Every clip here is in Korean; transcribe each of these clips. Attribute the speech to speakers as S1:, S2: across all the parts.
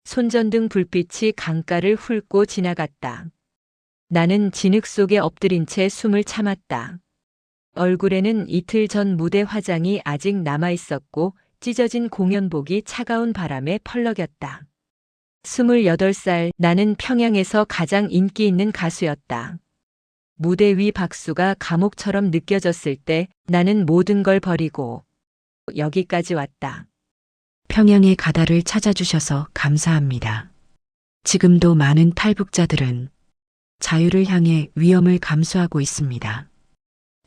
S1: 손전등 불빛이 강가를 훑고 지나갔다. 나는 진흙 속에 엎드린 채 숨을 참았다. 얼굴에는 이틀 전 무대 화장이 아직 남아 있었고 찢어진 공연복이 차가운 바람에 펄럭였다. 28살, 나는 평양에서 가장 인기 있는 가수였다. 무대 위 박수가 감옥처럼 느껴졌을 때 나는 모든 걸 버리고 여기까지 왔다.
S2: 평양의 가다를 찾아주셔서 감사합니다. 지금도 많은 탈북자들은 자유를 향해 위험을 감수하고 있습니다.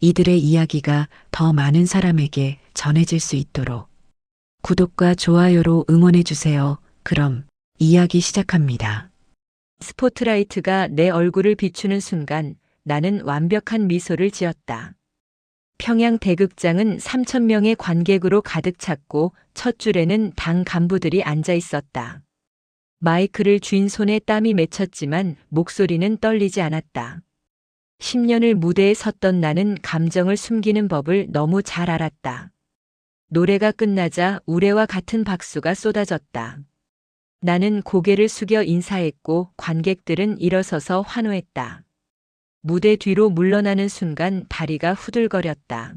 S2: 이들의 이야기가 더 많은 사람에게 전해질 수 있도록 구독과 좋아요로 응원해 주세요. 그럼 이야기 시작합니다.
S1: 스포트라이트가 내 얼굴을 비추는 순간 나는 완벽한 미소를 지었다. 평양 대극장은 3,000명의 관객으로 가득 찼고 첫 줄에는 당 간부들이 앉아 있었다. 마이크를 쥔 손에 땀이 맺혔지만 목소리는 떨리지 않았다. 10년을 무대에 섰던 나는 감정을 숨기는 법을 너무 잘 알았다. 노래가 끝나자 우레와 같은 박수가 쏟아졌다. 나는 고개를 숙여 인사했고 관객들은 일어서서 환호했다. 무대 뒤로 물러나는 순간 다리가 후들거렸다.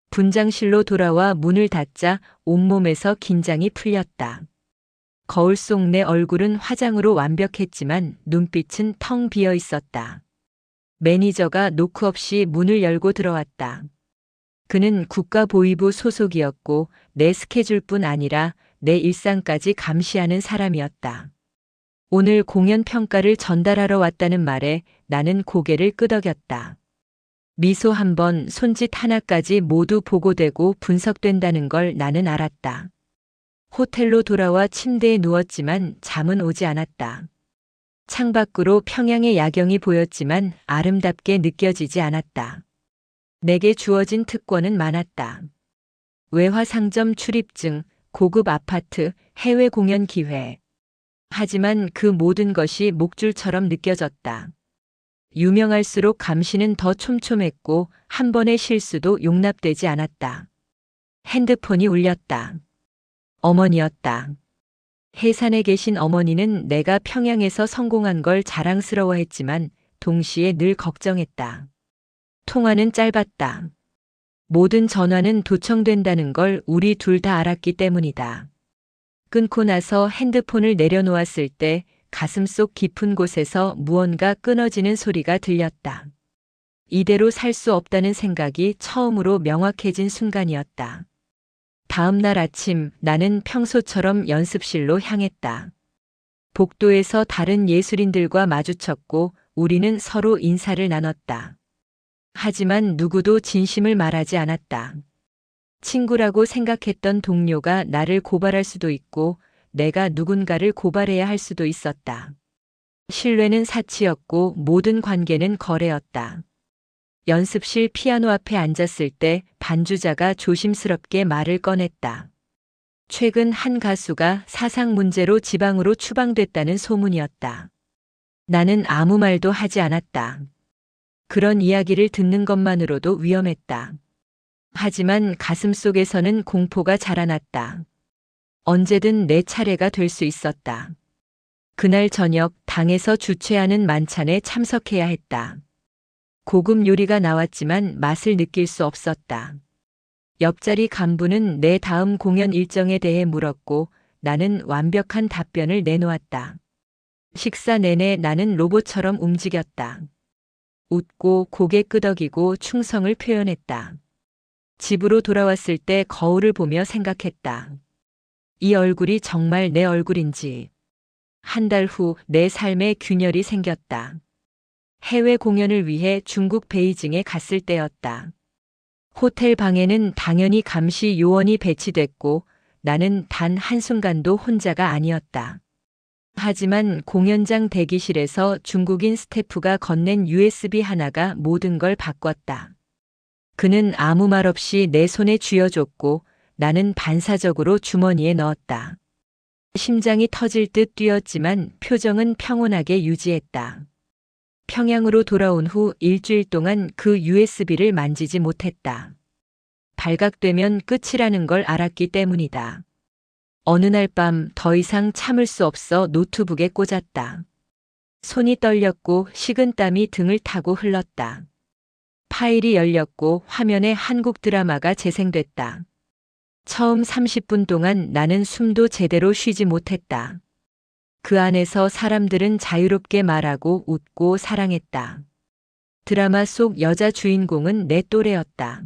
S1: 분장실로 돌아와 문을 닫자 온몸에서 긴장이 풀렸다. 거울 속 내 얼굴은 화장으로 완벽했지만 눈빛은 텅 비어 있었다. 매니저가 노크 없이 문을 열고 들어왔다. 그는 국가보위부 소속이었고 내 스케줄뿐 아니라 내 일상까지 감시하는 사람이었다. 오늘 공연 평가를 전달하러 왔다는 말에 나는 고개를 끄덕였다. 미소 한 번, 손짓 하나까지 모두 보고되고 분석된다는 걸 나는 알았다. 호텔로 돌아와 침대에 누웠지만 잠은 오지 않았다. 창밖으로 평양의 야경이 보였지만 아름답게 느껴지지 않았다. 내게 주어진 특권은 많았다. 외화 상점 출입증, 고급 아파트, 해외 공연 기회. 하지만 그 모든 것이 목줄처럼 느껴졌다. 유명할수록 감시는 더 촘촘했고 한 번의 실수도 용납되지 않았다. 핸드폰이 울렸다. 어머니였다. 해산에 계신 어머니는 내가 평양에서 성공한 걸 자랑스러워했지만 동시에 늘 걱정했다. 통화는 짧았다. 모든 전화는 도청된다는 걸 우리 둘 다 알았기 때문이다. 끊고 나서 핸드폰을 내려놓았을 때 가슴속 깊은 곳에서 무언가 끊어지는 소리가 들렸다. 이대로 살 수 없다는 생각이 처음으로 명확해진 순간이었다. 다음 날 아침 나는 평소처럼 연습실로 향했다. 복도에서 다른 예술인들과 마주쳤고 우리는 서로 인사를 나눴다. 하지만 누구도 진심을 말하지 않았다. 친구라고 생각했던 동료가 나를 고발할 수도 있고 내가 누군가를 고발해야 할 수도 있었다. 신뢰는 사치였고 모든 관계는 거래였다. 연습실 피아노 앞에 앉았을 때 반주자가 조심스럽게 말을 꺼냈다. 최근 한 가수가 사상 문제로 지방으로 추방됐다는 소문이었다. 나는 아무 말도 하지 않았다. 그런 이야기를 듣는 것만으로도 위험했다. 하지만 가슴속에서는 공포가 자라났다. 언제든 내 차례가 될 수 있었다. 그날 저녁 당에서 주최하는 만찬에 참석해야 했다. 고급 요리가 나왔지만 맛을 느낄 수 없었다. 옆자리 간부는 내 다음 공연 일정에 대해 물었고 나는 완벽한 답변을 내놓았다. 식사 내내 나는 로봇처럼 움직였다. 웃고 고개 끄덕이고 충성을 표현했다. 집으로 돌아왔을 때 거울을 보며 생각했다. 이 얼굴이 정말 내 얼굴인지. 한 달 후 내 삶에 균열이 생겼다. 해외 공연을 위해 중국 베이징에 갔을 때였다. 호텔 방에는 당연히 감시 요원이 배치됐고 나는 단 한순간도 혼자가 아니었다. 하지만 공연장 대기실에서 중국인 스태프가 건넨 USB 하나가 모든 걸 바꿨다. 그는 아무 말 없이 내 손에 쥐어줬고 나는 반사적으로 주머니에 넣었다. 심장이 터질 듯 뛰었지만 표정은 평온하게 유지했다. 평양으로 돌아온 후 일주일 동안 그 USB를 만지지 못했다. 발각되면 끝이라는 걸 알았기 때문이다. 어느 날 밤 더 이상 참을 수 없어 노트북에 꽂았다. 손이 떨렸고 식은땀이 등을 타고 흘렀다. 파일이 열렸고 화면에 한국 드라마가 재생됐다. 처음 30분 동안 나는 숨도 제대로 쉬지 못했다. 그 안에서 사람들은 자유롭게 말하고 웃고 사랑했다. 드라마 속 여자 주인공은 내 또래였다.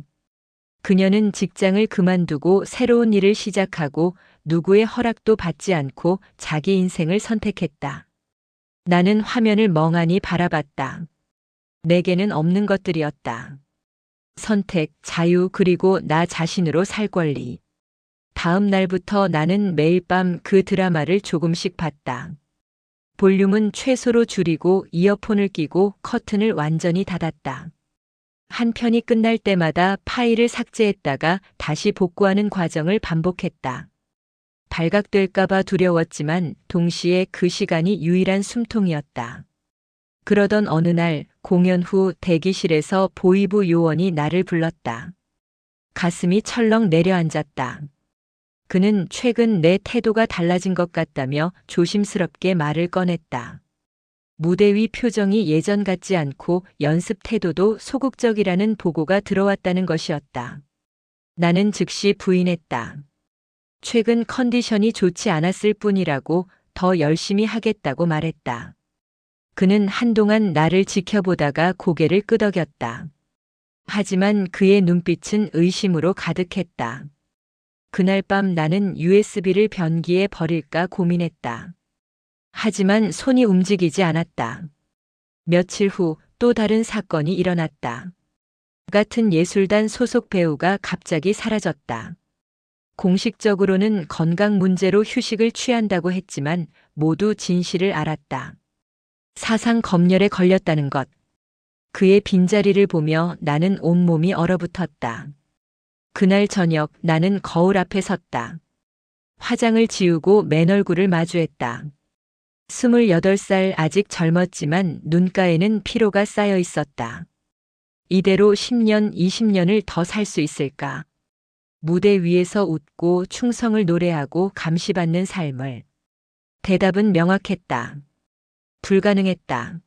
S1: 그녀는 직장을 그만두고 새로운 일을 시작하고 누구의 허락도 받지 않고 자기 인생을 선택했다. 나는 화면을 멍하니 바라봤다. 내게는 없는 것들이었다. 선택, 자유, 그리고 나 자신으로 살 권리. 다음 날부터 나는 매일 밤 그 드라마를 조금씩 봤다. 볼륨은 최소로 줄이고 이어폰을 끼고 커튼을 완전히 닫았다. 한 편이 끝날 때마다 파일을 삭제했다가 다시 복구하는 과정을 반복했다. 발각될까봐 두려웠지만 동시에 그 시간이 유일한 숨통이었다. 그러던 어느 날 공연 후 대기실에서 보이부 요원이 나를 불렀다. 가슴이 철렁 내려앉았다. 그는 최근 내 태도가 달라진 것 같다며 조심스럽게 말을 꺼냈다. 무대 위 표정이 예전 같지 않고 연습 태도도 소극적이라는 보고가 들어왔다는 것이었다. 나는 즉시 부인했다. 최근 컨디션이 좋지 않았을 뿐이라고 더 열심히 하겠다고 말했다. 그는 한동안 나를 지켜보다가 고개를 끄덕였다. 하지만 그의 눈빛은 의심으로 가득했다. 그날 밤 나는 USB를 변기에 버릴까 고민했다. 하지만 손이 움직이지 않았다. 며칠 후 또 다른 사건이 일어났다. 같은 예술단 소속 배우가 갑자기 사라졌다. 공식적으로는 건강 문제로 휴식을 취한다고 했지만 모두 진실을 알았다. 사상 검열에 걸렸다는 것. 그의 빈자리를 보며 나는 온몸이 얼어붙었다. 그날 저녁 나는 거울 앞에 섰다. 화장을 지우고 맨 얼굴을 마주했다. 28살 아직 젊었지만 눈가에는 피로가 쌓여 있었다. 이대로 10년, 20년을 더 살 수 있을까? 무대 위에서 웃고 충성을 노래하고 감시받는 삶을. 대답은 명확했다. 불가능했다.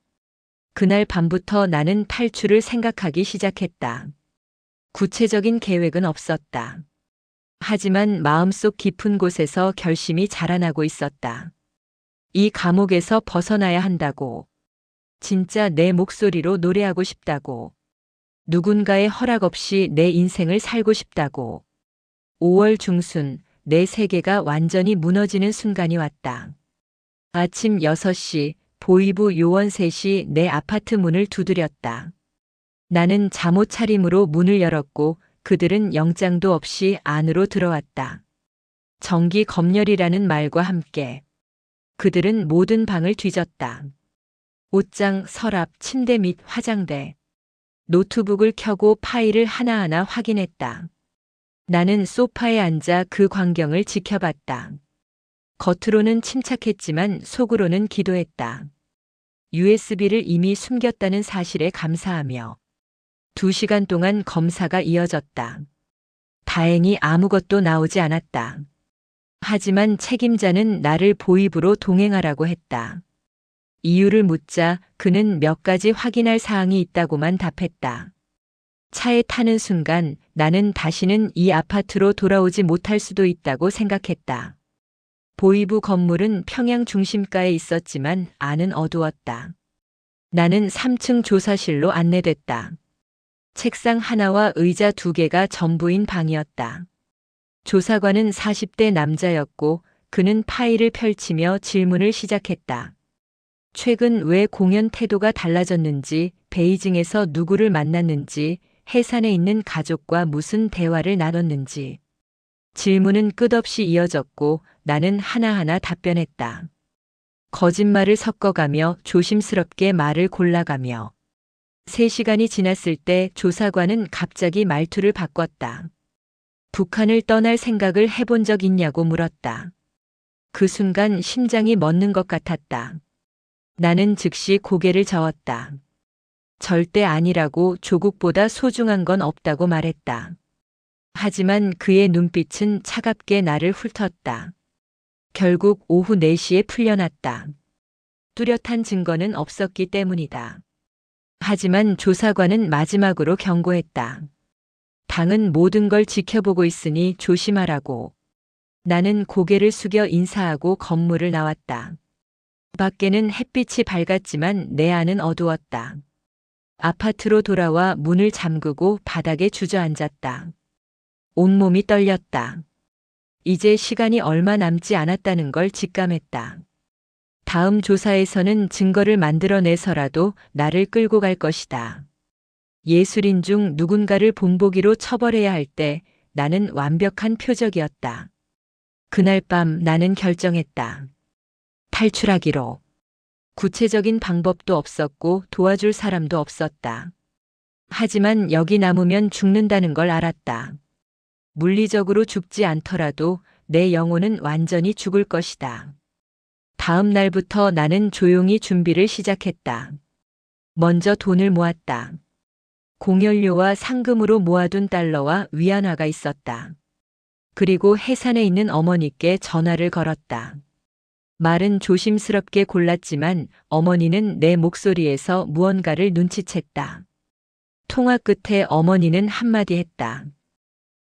S1: 그날 밤부터 나는 탈출을 생각하기 시작했다. 구체적인 계획은 없었다. 하지만 마음속 깊은 곳에서 결심이 자라나고 있었다. 이 감옥에서 벗어나야 한다고. 진짜 내 목소리로 노래하고 싶다고. 누군가의 허락 없이 내 인생을 살고 싶다고. 5월 중순 내 세계가 완전히 무너지는 순간이 왔다. 아침 6시 보이부 요원 셋이 내 아파트 문을 두드렸다. 나는 잠옷 차림으로 문을 열었고 그들은 영장도 없이 안으로 들어왔다. 정기 검열이라는 말과 함께 그들은 모든 방을 뒤졌다. 옷장, 서랍, 침대 및 화장대. 노트북을 켜고 파일을 하나하나 확인했다. 나는 소파에 앉아 그 광경을 지켜봤다. 겉으로는 침착했지만 속으로는 기도했다. USB를 이미 숨겼다는 사실에 감사하며. 2시간 동안 검사가 이어졌다. 다행히 아무것도 나오지 않았다. 하지만 책임자는 나를 보이부로 동행하라고 했다. 이유를 묻자 그는 몇 가지 확인할 사항이 있다고만 답했다. 차에 타는 순간 나는 다시는 이 아파트로 돌아오지 못할 수도 있다고 생각했다. 보이부 건물은 평양 중심가에 있었지만 안은 어두웠다. 나는 3층 조사실로 안내됐다. 책상 하나와 의자 2개가 전부인 방이었다. 조사관은 40대 남자였고 그는 파일을 펼치며 질문을 시작했다. 최근 왜 공연 태도가 달라졌는지, 베이징에서 누구를 만났는지, 해산에 있는 가족과 무슨 대화를 나눴는지. 질문은 끝없이 이어졌고 나는 하나하나 답변했다. 거짓말을 섞어가며 조심스럽게 말을 골라가며. 3시간이 지났을 때 조사관은 갑자기 말투를 바꿨다. 북한을 떠날 생각을 해본 적 있냐고 물었다. 그 순간 심장이 멎는 것 같았다. 나는 즉시 고개를 저었다. 절대 아니라고 조국보다 소중한 건 없다고 말했다. 하지만 그의 눈빛은 차갑게 나를 훑었다. 결국 오후 4시에 풀려났다. 뚜렷한 증거는 없었기 때문이다. 하지만 조사관은 마지막으로 경고했다. 당은 모든 걸 지켜보고 있으니 조심하라고. 나는 고개를 숙여 인사하고 건물을 나왔다. 밖에는 햇빛이 밝았지만 내 안은 어두웠다. 아파트로 돌아와 문을 잠그고 바닥에 주저앉았다. 온몸이 떨렸다. 이제 시간이 얼마 남지 않았다는 걸 직감했다. 다음 조사에서는 증거를 만들어내서라도 나를 끌고 갈 것이다. 예술인 중 누군가를 본보기로 처벌해야 할 때 나는 완벽한 표적이었다. 그날 밤 나는 결정했다. 탈출하기로. 구체적인 방법도 없었고 도와줄 사람도 없었다. 하지만 여기 남으면 죽는다는 걸 알았다. 물리적으로 죽지 않더라도 내 영혼은 완전히 죽을 것이다. 다음 날부터 나는 조용히 준비를 시작했다. 먼저 돈을 모았다. 공연료와 상금으로 모아둔 달러와 위안화가 있었다. 그리고 해산에 있는 어머니께 전화를 걸었다. 말은 조심스럽게 골랐지만 어머니는 내 목소리에서 무언가를 눈치챘다. 통화 끝에 어머니는 한마디 했다.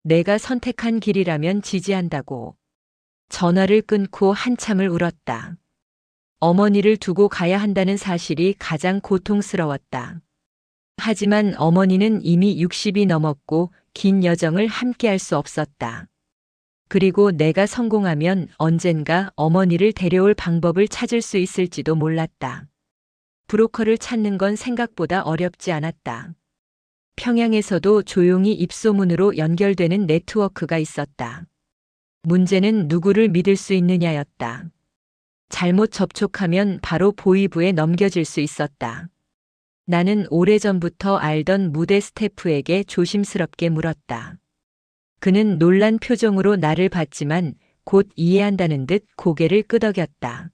S1: 내가 선택한 길이라면 지지한다고. 전화를 끊고 한참을 울었다. 어머니를 두고 가야 한다는 사실이 가장 고통스러웠다. 하지만 어머니는 이미 60이 넘었고 긴 여정을 함께할 수 없었다. 그리고 내가 성공하면 언젠가 어머니를 데려올 방법을 찾을 수 있을지도 몰랐다. 브로커를 찾는 건 생각보다 어렵지 않았다. 평양에서도 조용히 입소문으로 연결되는 네트워크가 있었다. 문제는 누구를 믿을 수 있느냐였다. 잘못 접촉하면 바로 보위부에 넘겨질 수 있었다. 나는 오래전부터 알던 무대 스태프에게 조심스럽게 물었다. 그는 놀란 표정으로 나를 봤지만 곧 이해한다는 듯 고개를 끄덕였다.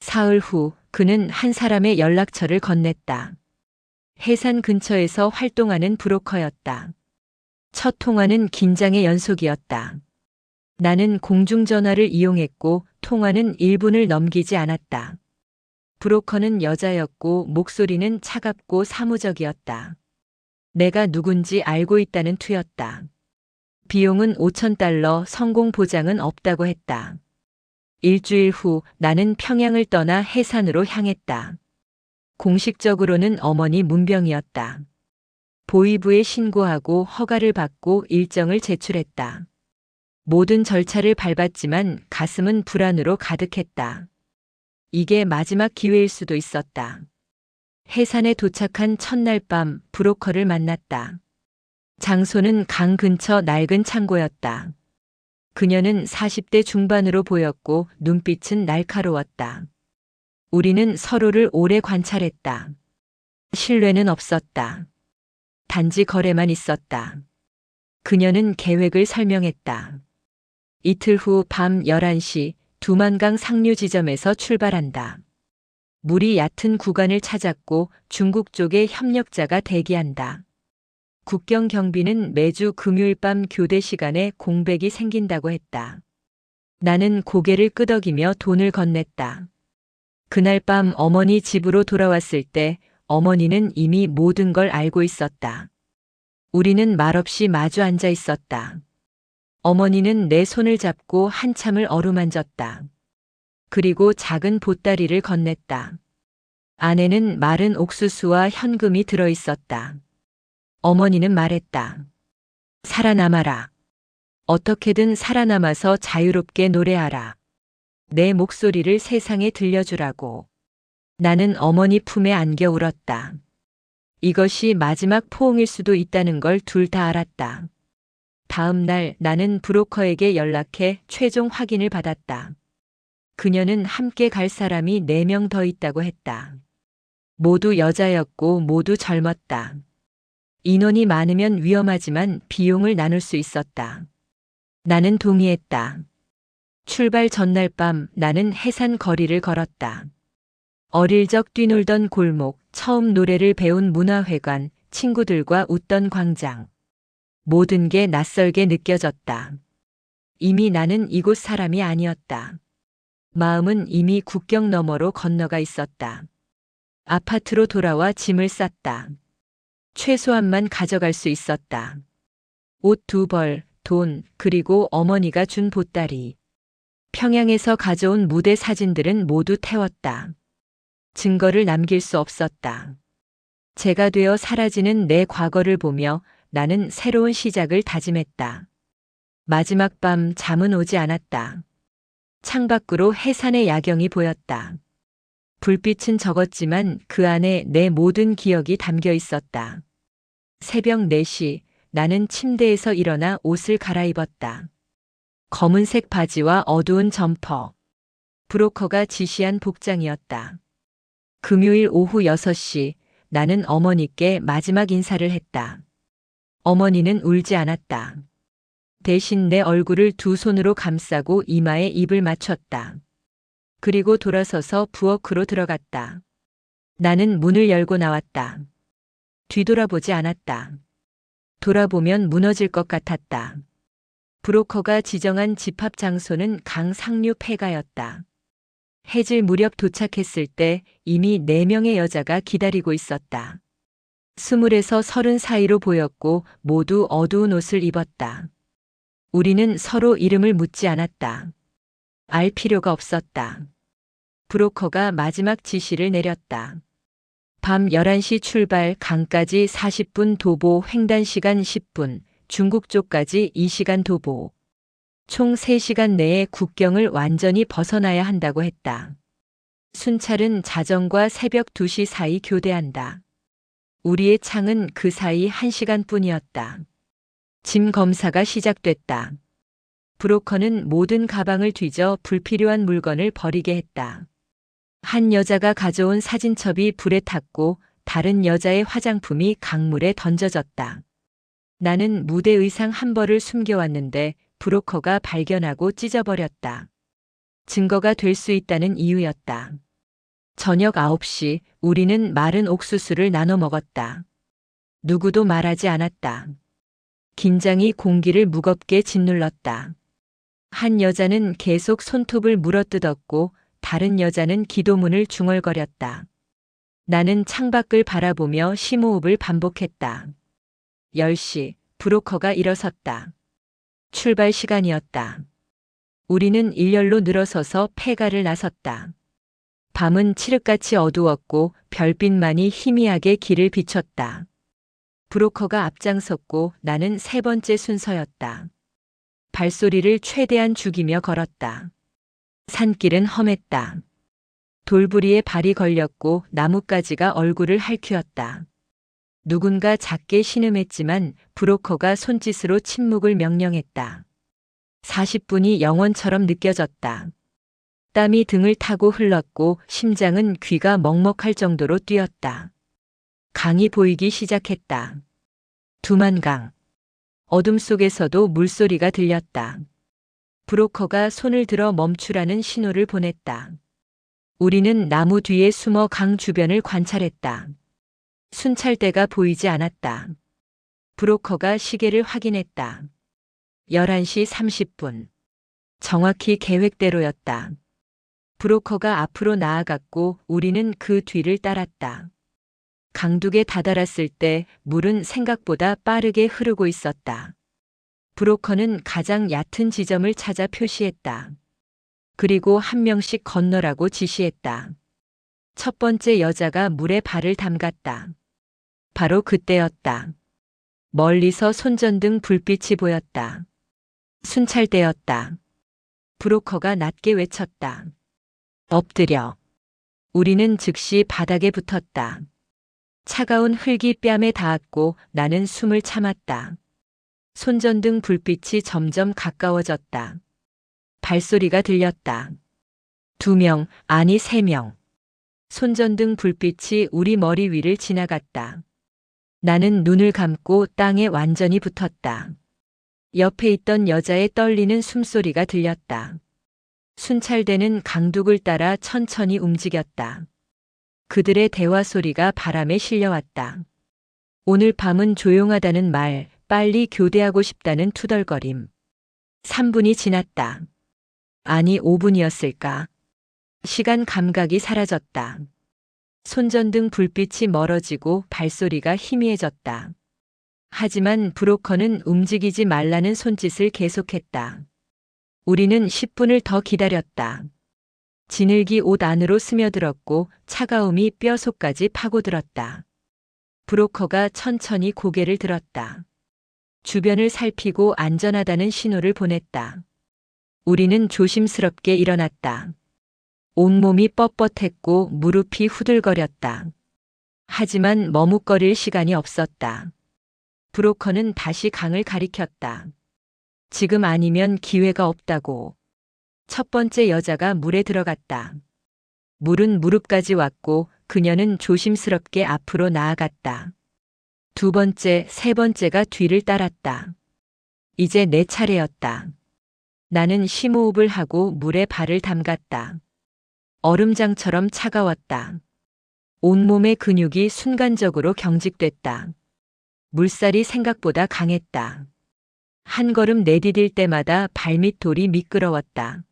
S1: 사흘 후 그는 한 사람의 연락처를 건넸다. 해산 근처에서 활동하는 브로커였다. 첫 통화는 긴장의 연속이었다. 나는 공중전화를 이용했고 통화는 1분을 넘기지 않았다. 브로커는 여자였고 목소리는 차갑고 사무적이었다. 내가 누군지 알고 있다는 투였다. 비용은 $5,000, 성공 보장은 없다고 했다. 일주일 후 나는 평양을 떠나 해산으로 향했다. 공식적으로는 어머니 문병이었다. 보위부에 신고하고 허가를 받고 일정을 제출했다. 모든 절차를 밟았지만 가슴은 불안으로 가득했다. 이게 마지막 기회일 수도 있었다. 해산에 도착한 첫날 밤 브로커를 만났다. 장소는 강 근처 낡은 창고였다. 그녀는 40대 중반으로 보였고 눈빛은 날카로웠다. 우리는 서로를 오래 관찰했다. 신뢰는 없었다. 단지 거래만 있었다. 그녀는 계획을 설명했다. 이틀 후 밤 11시 두만강 상류 지점에서 출발한다. 물이 얕은 구간을 찾았고 중국 쪽에 협력자가 대기한다. 국경 경비는 매주 금요일 밤 교대 시간에 공백이 생긴다고 했다. 나는 고개를 끄덕이며 돈을 건넸다. 그날 밤 어머니 집으로 돌아왔을 때 어머니는 이미 모든 걸 알고 있었다. 우리는 말없이 마주 앉아 있었다. 어머니는 내 손을 잡고 한참을 어루만졌다. 그리고 작은 보따리를 건넸다. 안에는 마른 옥수수와 현금이 들어 있었다. 어머니는 말했다. 살아남아라. 어떻게든 살아남아서 자유롭게 노래하라. 내 목소리를 세상에 들려주라고. 나는 어머니 품에 안겨 울었다. 이것이 마지막 포옹일 수도 있다는 걸 둘 다 알았다. 다음 날 나는 브로커에게 연락해 최종 확인을 받았다. 그녀는 함께 갈 사람이 4명 더 있다고 했다. 모두 여자였고 모두 젊었다. 인원이 많으면 위험하지만 비용을 나눌 수 있었다. 나는 동의했다. 출발 전날 밤 나는 해산 거리를 걸었다. 어릴 적 뛰놀던 골목, 처음 노래를 배운 문화회관, 친구들과 웃던 광장. 모든 게 낯설게 느껴졌다. 이미 나는 이곳 사람이 아니었다. 마음은 이미 국경 너머로 건너가 있었다. 아파트로 돌아와 짐을 쌌다. 최소한만 가져갈 수 있었다. 옷 2벌, 돈, 그리고 어머니가 준 보따리. 평양에서 가져온 무대 사진들은 모두 태웠다. 증거를 남길 수 없었다. 제가 되어 사라지는 내 과거를 보며 나는 새로운 시작을 다짐했다. 마지막 밤 잠은 오지 않았다. 창밖으로 해산의 야경이 보였다. 불빛은 적었지만 그 안에 내 모든 기억이 담겨 있었다. 새벽 4시 나는 침대에서 일어나 옷을 갈아입었다. 검은색 바지와 어두운 점퍼. 브로커가 지시한 복장이었다. 금요일 오후 6시 나는 어머니께 마지막 인사를 했다. 어머니는 울지 않았다. 대신 내 얼굴을 2 손으로 감싸고 이마에 입을 맞췄다. 그리고 돌아서서 부엌으로 들어갔다. 나는 문을 열고 나왔다. 뒤돌아보지 않았다. 돌아보면 무너질 것 같았다. 브로커가 지정한 집합 장소는 강 상류 폐가였다. 해질 무렵 도착했을 때 이미 4명의 여자가 기다리고 있었다. 20에서 30 사이로 보였고 모두 어두운 옷을 입었다. 우리는 서로 이름을 묻지 않았다. 알 필요가 없었다. 브로커가 마지막 지시를 내렸다. 밤 11시 출발, 강까지 40분 도보, 횡단 시간 10분, 중국 쪽까지 2시간 도보. 총 3시간 내에 국경을 완전히 벗어나야 한다고 했다. 순찰은 자정과 새벽 2시 사이 교대한다. 우리의 창은 그 사이 1시간뿐이었다. 짐 검사가 시작됐다. 브로커는 모든 가방을 뒤져 불필요한 물건을 버리게 했다. 한 여자가 가져온 사진첩이 불에 탔고 다른 여자의 화장품이 강물에 던져졌다. 나는 무대 의상 한 벌을 숨겨왔는데 브로커가 발견하고 찢어버렸다. 증거가 될 수 있다는 이유였다. 저녁 9시 우리는 마른 옥수수를 나눠 먹었다. 누구도 말하지 않았다. 긴장이 공기를 무겁게 짓눌렀다. 한 여자는 계속 손톱을 물어뜯었고 다른 여자는 기도문을 중얼거렸다. 나는 창밖을 바라보며 심호흡을 반복했다. 10시 브로커가 일어섰다. 출발 시간이었다. 우리는 일렬로 늘어서서 폐가를 나섰다. 밤은 칠흑같이 어두웠고 별빛만이 희미하게 길을 비췄다. 브로커가 앞장섰고 나는 3번째 순서였다. 발소리를 최대한 죽이며 걸었다. 산길은 험했다. 돌부리에 발이 걸렸고 나뭇가지가 얼굴을 핥히었다. 누군가 작게 신음했지만 브로커가 손짓으로 침묵을 명령했다. 40분이 영원처럼 느껴졌다. 땀이 등을 타고 흘렀고 심장은 귀가 먹먹할 정도로 뛰었다. 강이 보이기 시작했다. 두만강. 어둠 속에서도 물소리가 들렸다. 브로커가 손을 들어 멈추라는 신호를 보냈다. 우리는 나무 뒤에 숨어 강 주변을 관찰했다. 순찰대가 보이지 않았다. 브로커가 시계를 확인했다. 11시 30분. 정확히 계획대로였다. 브로커가 앞으로 나아갔고 우리는 그 뒤를 따랐다. 강둑에 다다랐을 때 물은 생각보다 빠르게 흐르고 있었다. 브로커는 가장 얕은 지점을 찾아 표시했다. 그리고 한 명씩 건너라고 지시했다. 첫 번째 여자가 물에 발을 담갔다. 바로 그때였다. 멀리서 손전등 불빛이 보였다. 순찰대였다. 브로커가 낮게 외쳤다. 엎드려. 우리는 즉시 바닥에 붙었다. 차가운 흙이 뺨에 닿았고 나는 숨을 참았다. 손전등 불빛이 점점 가까워졌다. 발소리가 들렸다. 2명, 아니 3명. 손전등 불빛이 우리 머리 위를 지나갔다. 나는 눈을 감고 땅에 완전히 붙었다. 옆에 있던 여자의 떨리는 숨소리가 들렸다. 순찰대는 강둑을 따라 천천히 움직였다. 그들의 대화 소리가 바람에 실려왔다. 오늘 밤은 조용하다는 말, 빨리 교대하고 싶다는 투덜거림. 3분이 지났다. 아니 5분이었을까? 시간 감각이 사라졌다. 손전등 불빛이 멀어지고 발소리가 희미해졌다. 하지만 브로커는 움직이지 말라는 손짓을 계속했다. 우리는 10분을 더 기다렸다. 진흙이 옷 안으로 스며들었고 차가움이 뼈 속까지 파고들었다. 브로커가 천천히 고개를 들었다. 주변을 살피고 안전하다는 신호를 보냈다. 우리는 조심스럽게 일어났다. 온몸이 뻣뻣했고 무릎이 후들거렸다. 하지만 머뭇거릴 시간이 없었다. 브로커는 다시 강을 가리켰다. 지금 아니면 기회가 없다고. 첫 번째 여자가 물에 들어갔다. 물은 무릎까지 왔고 그녀는 조심스럽게 앞으로 나아갔다. 두 번째, 세 번째가 뒤를 따랐다. 이제 내 차례였다. 나는 심호흡을 하고 물에 발을 담갔다. 얼음장처럼 차가웠다. 온몸의 근육이 순간적으로 경직됐다. 물살이 생각보다 강했다. 한 걸음 내디딜 때마다 발밑 돌이 미끄러웠다.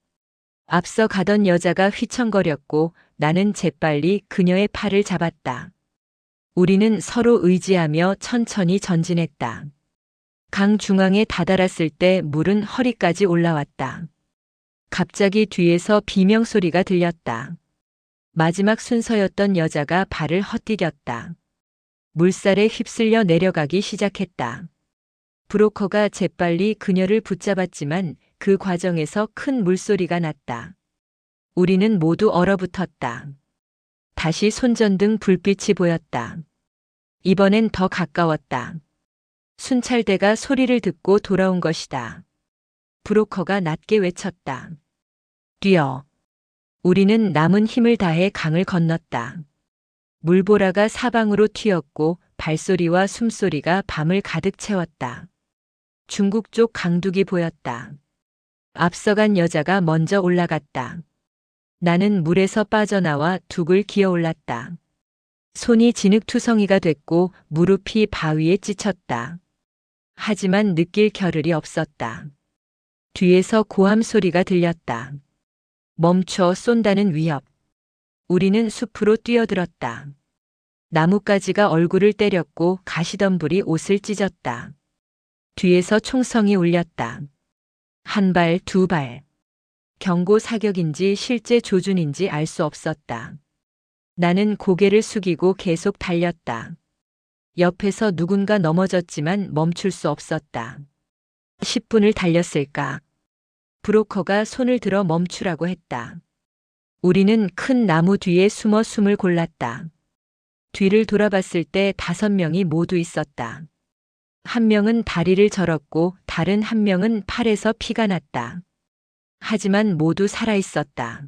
S1: 앞서 가던 여자가 휘청거렸고 나는 재빨리 그녀의 팔을 잡았다. 우리는 서로 의지하며 천천히 전진했다. 강 중앙에 다다랐을 때 물은 허리까지 올라왔다. 갑자기 뒤에서 비명소리가 들렸다. 마지막 순서였던 여자가 발을 헛디뎠다. 물살에 휩쓸려 내려가기 시작했다. 브로커가 재빨리 그녀를 붙잡았지만 그 과정에서 큰 물소리가 났다. 우리는 모두 얼어붙었다. 다시 손전등 불빛이 보였다. 이번엔 더 가까웠다. 순찰대가 소리를 듣고 돌아온 것이다. 브로커가 낮게 외쳤다. 뛰어. 우리는 남은 힘을 다해 강을 건넜다. 물보라가 사방으로 튀었고 발소리와 숨소리가 밤을 가득 채웠다. 중국 쪽 강둑이 보였다. 앞서간 여자가 먼저 올라갔다. 나는 물에서 빠져나와 둑을 기어올랐다. 손이 진흙투성이가 됐고 무릎이 바위에 찢혔다. 하지만 느낄 겨를이 없었다. 뒤에서 고함 소리가 들렸다. 멈춰 쏜다는 위협. 우리는 숲으로 뛰어들었다. 나뭇가지가 얼굴을 때렸고 가시덤불이 옷을 찢었다. 뒤에서 총성이 울렸다. 한 발, 두 발. 경고 사격인지 실제 조준인지 알 수 없었다. 나는 고개를 숙이고 계속 달렸다. 옆에서 누군가 넘어졌지만 멈출 수 없었다. 10분을 달렸을까? 브로커가 손을 들어 멈추라고 했다. 우리는 큰 나무 뒤에 숨어 숨을 골랐다. 뒤를 돌아봤을 때 5명이 모두 있었다. 한 명은 다리를 절었고 다른 한 명은 팔에서 피가 났다. 하지만 모두 살아있었다.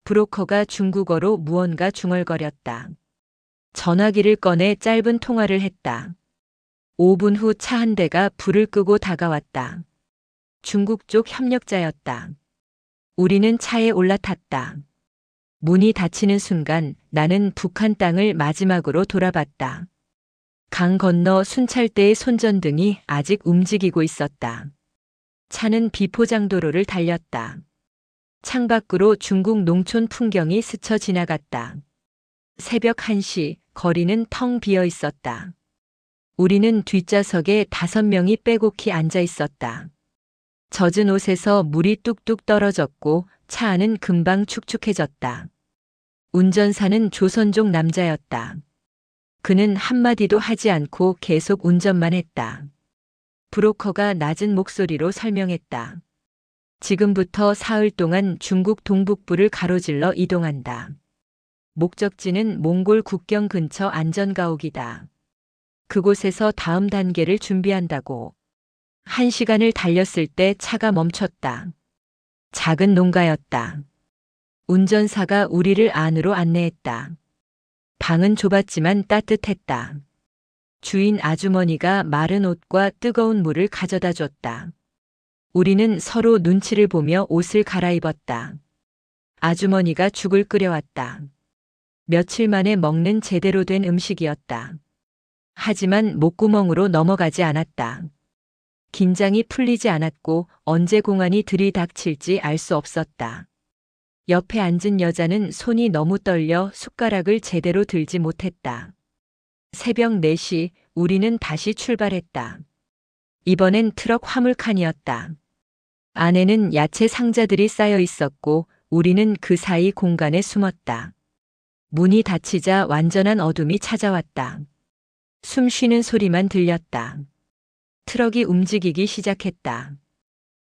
S1: 브로커가 중국어로 무언가 중얼거렸다. 전화기를 꺼내 짧은 통화를 했다. 5분 후 차 한 대가 불을 끄고 다가왔다. 중국 쪽 협력자였다. 우리는 차에 올라탔다. 문이 닫히는 순간 나는 북한 땅을 마지막으로 돌아봤다. 강 건너 순찰대의 손전등이 아직 움직이고 있었다. 차는 비포장도로를 달렸다. 창밖으로 중국 농촌 풍경이 스쳐 지나갔다. 새벽 1시, 거리는 텅 비어 있었다. 우리는 뒷좌석에 5명이 빼곡히 앉아 있었다. 젖은 옷에서 물이 뚝뚝 떨어졌고 차 안은 금방 축축해졌다. 운전사는 조선족 남자였다. 그는 한마디도 하지 않고 계속 운전만 했다. 브로커가 낮은 목소리로 설명했다. 지금부터 사흘 동안 중국 동북부를 가로질러 이동한다. 목적지는 몽골 국경 근처 안전가옥이다. 그곳에서 다음 단계를 준비한다고. 1시간을 달렸을 때 차가 멈췄다. 작은 농가였다. 운전사가 우리를 안으로 안내했다. 방은 좁았지만 따뜻했다. 주인 아주머니가 마른 옷과 뜨거운 물을 가져다 줬다. 우리는 서로 눈치를 보며 옷을 갈아입었다. 아주머니가 죽을 끓여왔다. 며칠 만에 먹는 제대로 된 음식이었다. 하지만 목구멍으로 넘어가지 않았다. 긴장이 풀리지 않았고 언제 공안이 들이닥칠지 알 수 없었다. 옆에 앉은 여자는 손이 너무 떨려 숟가락을 제대로 들지 못했다. 새벽 4시 우리는 다시 출발했다. 이번엔 트럭 화물칸이었다. 안에는 야채 상자들이 쌓여 있었고 우리는 그 사이 공간에 숨었다. 문이 닫히자 완전한 어둠이 찾아왔다. 숨 쉬는 소리만 들렸다. 트럭이 움직이기 시작했다.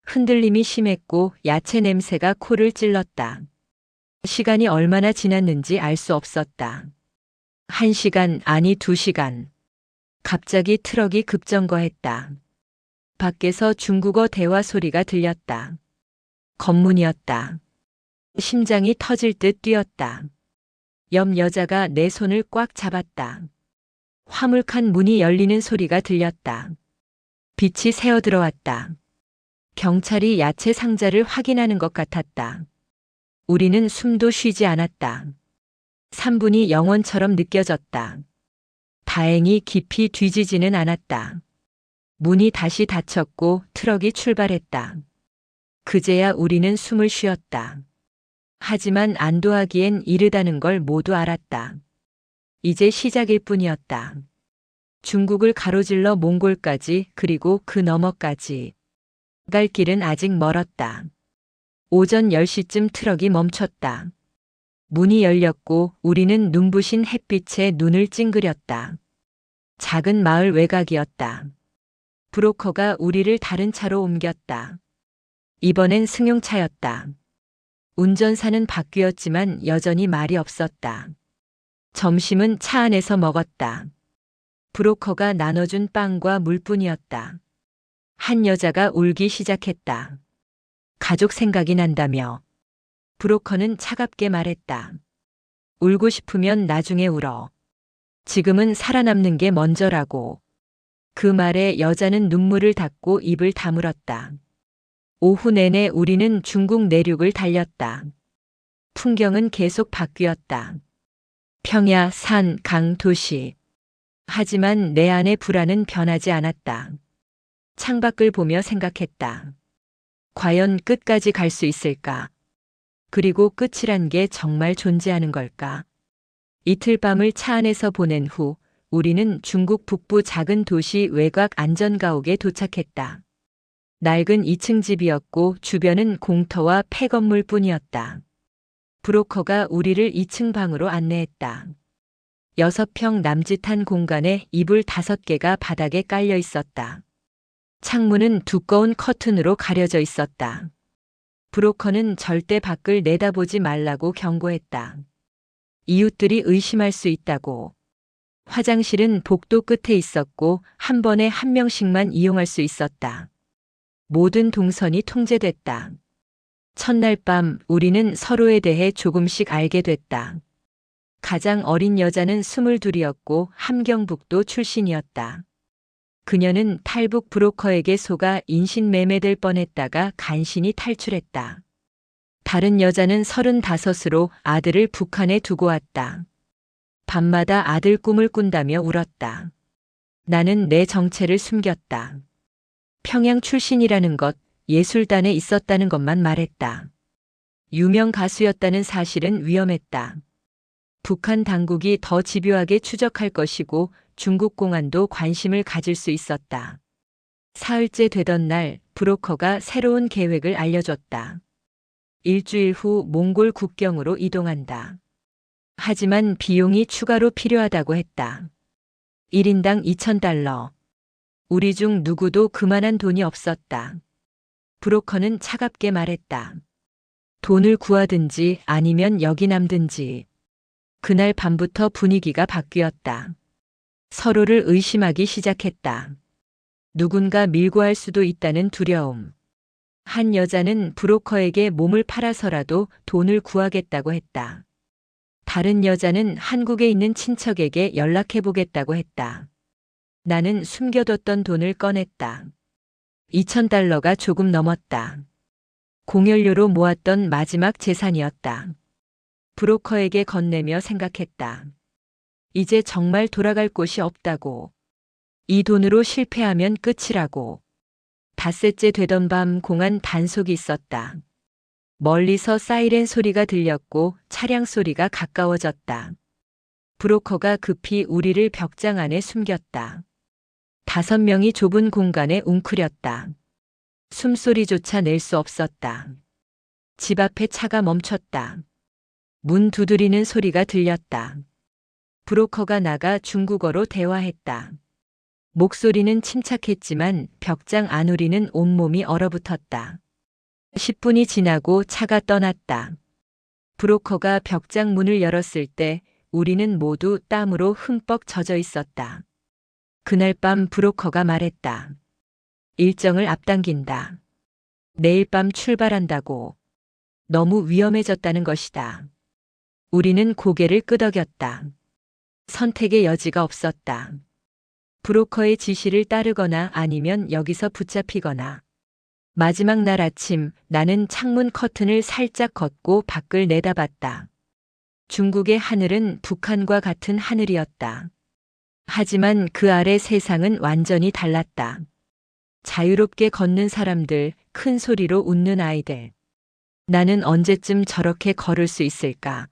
S1: 흔들림이 심했고 야채 냄새가 코를 찔렀다. 시간이 얼마나 지났는지 알 수 없었다. 1시간, 아니 2시간. 갑자기 트럭이 급정거했다. 밖에서 중국어 대화 소리가 들렸다. 검문이었다. 심장이 터질 듯 뛰었다. 옆 여자가 내 손을 꽉 잡았다. 화물칸 문이 열리는 소리가 들렸다. 빛이 새어 들어왔다. 경찰이 야채 상자를 확인하는 것 같았다. 우리는 숨도 쉬지 않았다. 3분이 영원처럼 느껴졌다. 다행히 깊이 뒤지지는 않았다. 문이 다시 닫혔고 트럭이 출발했다. 그제야 우리는 숨을 쉬었다. 하지만 안도하기엔 이르다는 걸 모두 알았다. 이제 시작일 뿐이었다. 중국을 가로질러 몽골까지 그리고 그 너머까지. 갈 길은 아직 멀었다. 오전 10시쯤 트럭이 멈췄다. 문이 열렸고 우리는 눈부신 햇빛에 눈을 찡그렸다. 작은 마을 외곽이었다. 브로커가 우리를 다른 차로 옮겼다. 이번엔 승용차였다. 운전사는 바뀌었지만 여전히 말이 없었다. 점심은 차 안에서 먹었다. 브로커가 나눠준 빵과 물뿐이었다. 한 여자가 울기 시작했다. 가족 생각이 난다며. 브로커는 차갑게 말했다. 울고 싶으면 나중에 울어. 지금은 살아남는 게 먼저라고. 그 말에 여자는 눈물을 닦고 입을 다물었다. 오후 내내 우리는 중국 내륙을 달렸다. 풍경은 계속 바뀌었다. 평야, 산, 강, 도시. 하지만 내 안의 불안은 변하지 않았다. 창밖을 보며 생각했다. 과연 끝까지 갈 수 있을까? 그리고 끝이란 게 정말 존재하는 걸까? 이틀 밤을 차 안에서 보낸 후 우리는 중국 북부 작은 도시 외곽 안전가옥에 도착했다. 낡은 2층 집이었고 주변은 공터와 폐건물 뿐이었다. 브로커가 우리를 2층 방으로 안내했다. 6평 남짓한 공간에 이불 5개가 바닥에 깔려 있었다. 창문은 두꺼운 커튼으로 가려져 있었다. 브로커는 절대 밖을 내다보지 말라고 경고했다. 이웃들이 의심할 수 있다고. 화장실은 복도 끝에 있었고 한 번에 한 명씩만 이용할 수 있었다. 모든 동선이 통제됐다. 첫날 밤 우리는 서로에 대해 조금씩 알게 됐다. 가장 어린 여자는 22이었고 함경북도 출신이었다. 그녀는 탈북 브로커에게 속아 인신매매될 뻔했다가 간신히 탈출했다. 다른 여자는 35으로 아들을 북한에 두고 왔다. 밤마다 아들 꿈을 꾼다며 울었다. 나는 내 정체를 숨겼다. 평양 출신이라는 것, 예술단에 있었다는 것만 말했다. 유명 가수였다는 사실은 위험했다. 북한 당국이 더 집요하게 추적할 것이고 중국 공안도 관심을 가질 수 있었다. 사흘째 되던 날 브로커가 새로운 계획을 알려줬다. 일주일 후 몽골 국경으로 이동한다. 하지만 비용이 추가로 필요하다고 했다. 1인당 $2,000. 우리 중 누구도 그만한 돈이 없었다. 브로커는 차갑게 말했다. 돈을 구하든지 아니면 여기 남든지. 그날 밤부터 분위기가 바뀌었다. 서로를 의심하기 시작했다. 누군가 밀고 할 수도 있다는 두려움. 한 여자는 브로커에게 몸을 팔아서라도 돈을 구하겠다고 했다. 다른 여자는 한국에 있는 친척에게 연락해보겠다고 했다. 나는 숨겨뒀던 돈을 꺼냈다. $2,000가 조금 넘었다. 공연료로 모았던 마지막 재산이었다. 브로커에게 건네며 생각했다. 이제 정말 돌아갈 곳이 없다고. 이 돈으로 실패하면 끝이라고. 닷새째 되던 밤 공안 단속이 있었다. 멀리서 사이렌 소리가 들렸고 차량 소리가 가까워졌다. 브로커가 급히 우리를 벽장 안에 숨겼다. 5명이 좁은 공간에 웅크렸다. 숨소리조차 낼 수 없었다. 집 앞에 차가 멈췄다. 문 두드리는 소리가 들렸다. 브로커가 나가 중국어로 대화했다. 목소리는 침착했지만 벽장 안우리는 온몸이 얼어붙었다. 10분이 지나고 차가 떠났다. 브로커가 벽장 문을 열었을 때 우리는 모두 땀으로 흠뻑 젖어 있었다. 그날 밤 브로커가 말했다. 일정을 앞당긴다. 내일 밤 출발한다고. 너무 위험해졌다는 것이다. 우리는 고개를 끄덕였다. 선택의 여지가 없었다. 브로커의 지시를 따르거나 아니면 여기서 붙잡히거나. 마지막 날 아침 나는 창문 커튼을 살짝 걷고 밖을 내다봤다. 중국의 하늘은 북한과 같은 하늘이었다. 하지만 그 아래 세상은 완전히 달랐다. 자유롭게 걷는 사람들, 큰 소리로 웃는 아이들. 나는 언제쯤 저렇게 걸을 수 있을까?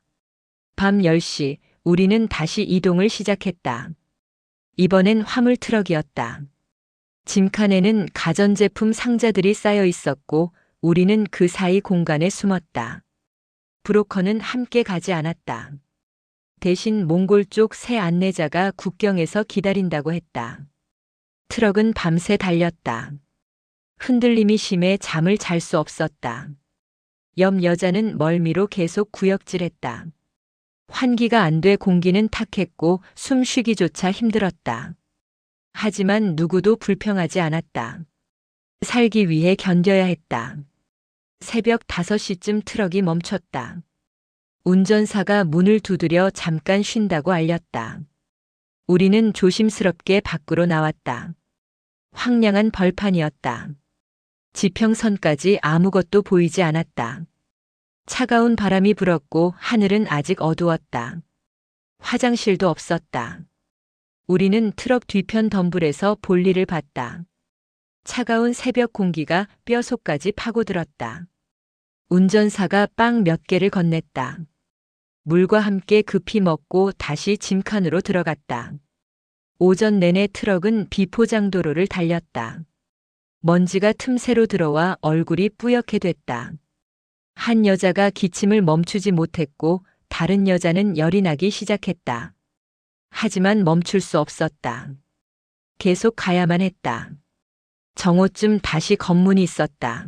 S1: 밤 10시, 우리는 다시 이동을 시작했다. 이번엔 화물 트럭이었다. 짐칸에는 가전제품 상자들이 쌓여 있었고 우리는 그 사이 공간에 숨었다. 브로커는 함께 가지 않았다. 대신 몽골 쪽 새 안내자가 국경에서 기다린다고 했다. 트럭은 밤새 달렸다. 흔들림이 심해 잠을 잘 수 없었다. 옆 여자는 멀미로 계속 구역질했다. 환기가 안 돼 공기는 탁했고 숨 쉬기조차 힘들었다. 하지만 누구도 불평하지 않았다. 살기 위해 견뎌야 했다. 새벽 5시쯤 트럭이 멈췄다. 운전사가 문을 두드려 잠깐 쉰다고 알렸다. 우리는 조심스럽게 밖으로 나왔다. 황량한 벌판이었다. 지평선까지 아무것도 보이지 않았다. 차가운 바람이 불었고 하늘은 아직 어두웠다. 화장실도 없었다. 우리는 트럭 뒤편 덤불에서 볼일을 봤다. 차가운 새벽 공기가 뼈속까지 파고들었다. 운전사가 빵 몇 개를 건넸다. 물과 함께 급히 먹고 다시 짐칸으로 들어갔다. 오전 내내 트럭은 비포장도로를 달렸다. 먼지가 틈새로 들어와 얼굴이 뿌옇게 됐다. 한 여자가 기침을 멈추지 못했고 다른 여자는 열이 나기 시작했다. 하지만 멈출 수 없었다. 계속 가야만 했다. 정오쯤 다시 검문이 있었다.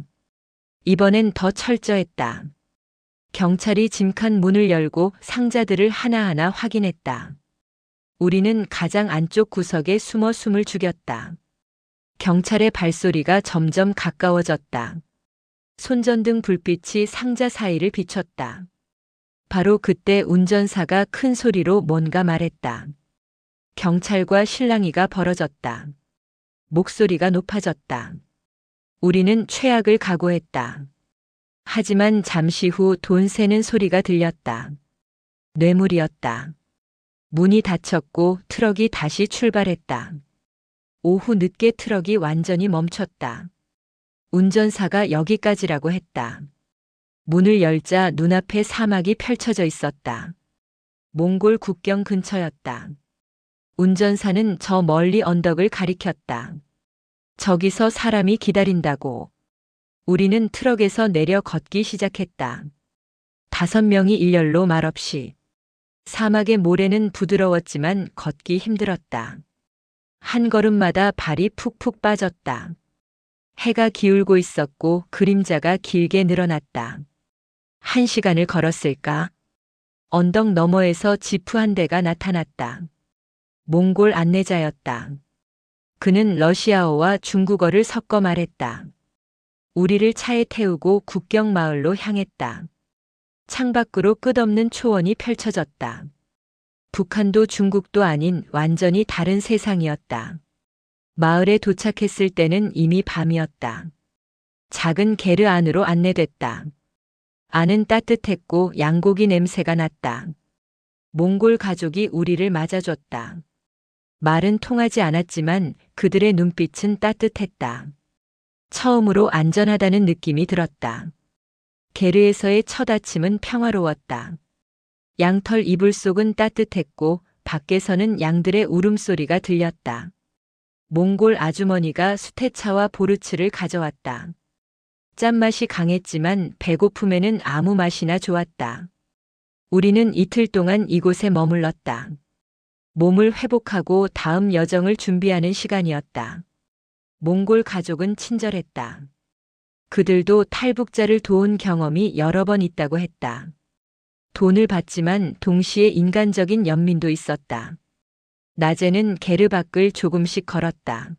S1: 이번엔 더 철저했다. 경찰이 짐칸 문을 열고 상자들을 하나하나 확인했다. 우리는 가장 안쪽 구석에 숨어 숨을 죽였다. 경찰의 발소리가 점점 가까워졌다. 손전등 불빛이 상자 사이를 비췄다. 바로 그때 운전사가 큰 소리로 뭔가 말했다. 경찰과 실랑이가 벌어졌다. 목소리가 높아졌다. 우리는 최악을 각오했다. 하지만 잠시 후 돈 세는 소리가 들렸다. 뇌물이었다. 문이 닫혔고 트럭이 다시 출발했다. 오후 늦게 트럭이 완전히 멈췄다. 운전사가 여기까지라고 했다. 문을 열자 눈앞에 사막이 펼쳐져 있었다. 몽골 국경 근처였다. 운전사는 저 멀리 언덕을 가리켰다. 저기서 사람이 기다린다고. 우리는 트럭에서 내려 걷기 시작했다. 5명이 일렬로 말없이. 사막의 모래는 부드러웠지만 걷기 힘들었다. 한 걸음마다 발이 푹푹 빠졌다. 해가 기울고 있었고 그림자가 길게 늘어났다. 1시간을 걸었을까? 언덕 너머에서 지프 한 대가 나타났다. 몽골 안내자였다. 그는 러시아어와 중국어를 섞어 말했다. 우리를 차에 태우고 국경 마을로 향했다. 창밖으로 끝없는 초원이 펼쳐졌다. 북한도 중국도 아닌 완전히 다른 세상이었다. 마을에 도착했을 때는 이미 밤이었다. 작은 게르 안으로 안내됐다. 안은 따뜻했고 양고기 냄새가 났다. 몽골 가족이 우리를 맞아줬다. 말은 통하지 않았지만 그들의 눈빛은 따뜻했다. 처음으로 안전하다는 느낌이 들었다. 게르에서의 첫 아침은 평화로웠다. 양털 이불 속은 따뜻했고 밖에서는 양들의 울음소리가 들렸다. 몽골 아주머니가 수태차와 보르츠를 가져왔다. 짠맛이 강했지만 배고픔에는 아무 맛이나 좋았다. 우리는 이틀 동안 이곳에 머물렀다. 몸을 회복하고 다음 여정을 준비하는 시간이었다. 몽골 가족은 친절했다. 그들도 탈북자를 도운 경험이 여러 번 있다고 했다. 돈을 받지만 동시에 인간적인 연민도 있었다. 낮에는 게르 밖을 조금씩 걸었다.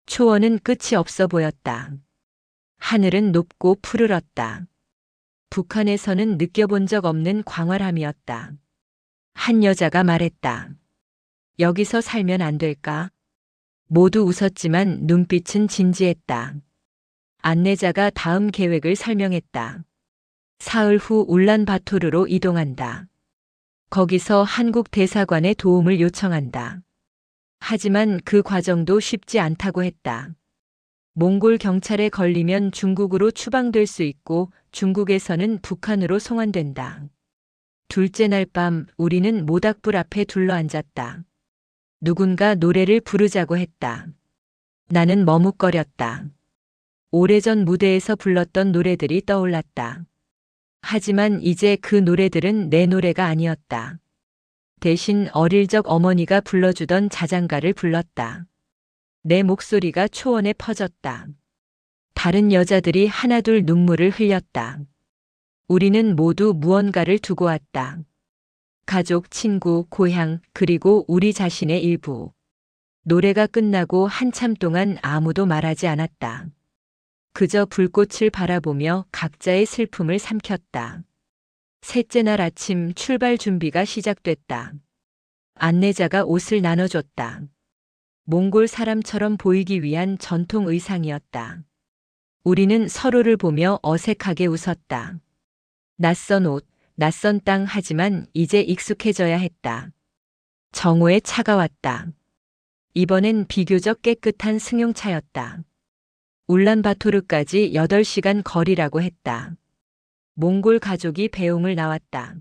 S1: 초원은 끝이 없어 보였다. 하늘은 높고 푸르렀다. 북한에서는 느껴본 적 없는 광활함이었다. 한 여자가 말했다. 여기서 살면 안 될까? 모두 웃었지만 눈빛은 진지했다. 안내자가 다음 계획을 설명했다. 사흘 후 울란바토르로 이동한다. 거기서 한국 대사관에 도움을 요청한다. 하지만 그 과정도 쉽지 않다고 했다. 몽골 경찰에 걸리면 중국으로 추방될 수 있고 중국에서는 북한으로 송환된다. 둘째 날 밤 우리는 모닥불 앞에 둘러앉았다. 누군가 노래를 부르자고 했다. 나는 머뭇거렸다. 오래전 무대에서 불렀던 노래들이 떠올랐다. 하지만 이제 그 노래들은 내 노래가 아니었다. 대신 어릴 적 어머니가 불러주던 자장가를 불렀다. 내 목소리가 초원에 퍼졌다. 다른 여자들이 하나둘 눈물을 흘렸다. 우리는 모두 무언가를 두고 왔다. 가족, 친구, 고향, 그리고 우리 자신의 일부. 노래가 끝나고 한참 동안 아무도 말하지 않았다. 그저 불꽃을 바라보며 각자의 슬픔을 삼켰다. 셋째 날 아침 출발 준비가 시작됐다. 안내자가 옷을 나눠줬다. 몽골 사람처럼 보이기 위한 전통 의상이었다. 우리는 서로를 보며 어색하게 웃었다. 낯선 옷, 낯선 땅 하지만 이제 익숙해져야 했다. 정오에 차가 왔다. 이번엔 비교적 깨끗한 승용차였다. 울란바토르까지 8시간 거리라고 했다. 몽골 가족이 배웅을 나왔다.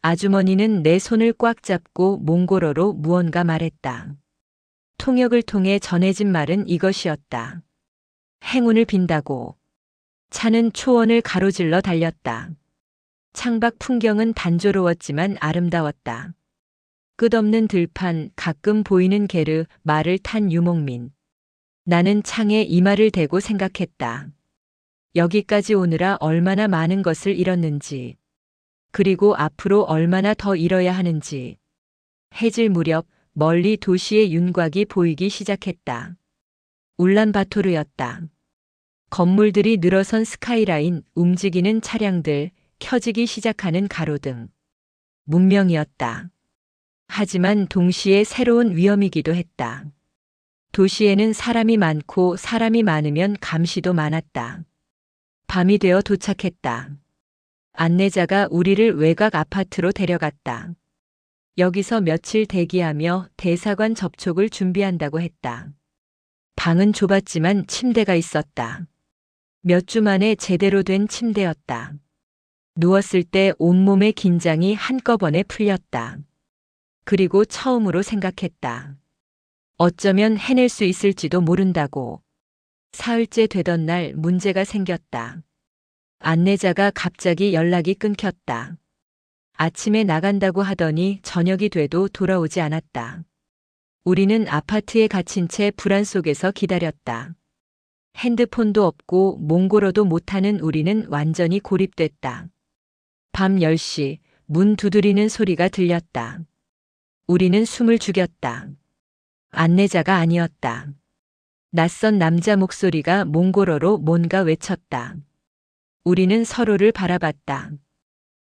S1: 아주머니는 내 손을 꽉 잡고 몽골어로 무언가 말했다. 통역을 통해 전해진 말은 이것이었다. 행운을 빈다고. 차는 초원을 가로질러 달렸다. 창밖 풍경은 단조로웠지만 아름다웠다. 끝없는 들판, 가끔 보이는 게르, 말을 탄 유목민. 나는 창에 이마를 대고 생각했다. 여기까지 오느라 얼마나 많은 것을 잃었는지, 그리고 앞으로 얼마나 더 잃어야 하는지. 해질 무렵 멀리 도시의 윤곽이 보이기 시작했다. 울란바토르였다. 건물들이 늘어선 스카이라인, 움직이는 차량들, 켜지기 시작하는 가로등. 문명이었다. 하지만 동시에 새로운 위험이기도 했다. 도시에는 사람이 많고 사람이 많으면 감시도 많았다. 밤이 되어 도착했다. 안내자가 우리를 외곽 아파트로 데려갔다. 여기서 며칠 대기하며 대사관 접촉을 준비한다고 했다. 방은 좁았지만 침대가 있었다. 몇 주 만에 제대로 된 침대였다. 누웠을 때 온몸의 긴장이 한꺼번에 풀렸다. 그리고 처음으로 생각했다. 어쩌면 해낼 수 있을지도 모른다고. 사흘째 되던 날 문제가 생겼다. 안내자가 갑자기 연락이 끊겼다. 아침에 나간다고 하더니 저녁이 돼도 돌아오지 않았다. 우리는 아파트에 갇힌 채 불안 속에서 기다렸다. 핸드폰도 없고 몽골어도 못하는 우리는 완전히 고립됐다. 밤 10시 문 두드리는 소리가 들렸다. 우리는 숨을 죽였다. 안내자가 아니었다. 낯선 남자 목소리가 몽골어로 뭔가 외쳤다. 우리는 서로를 바라봤다.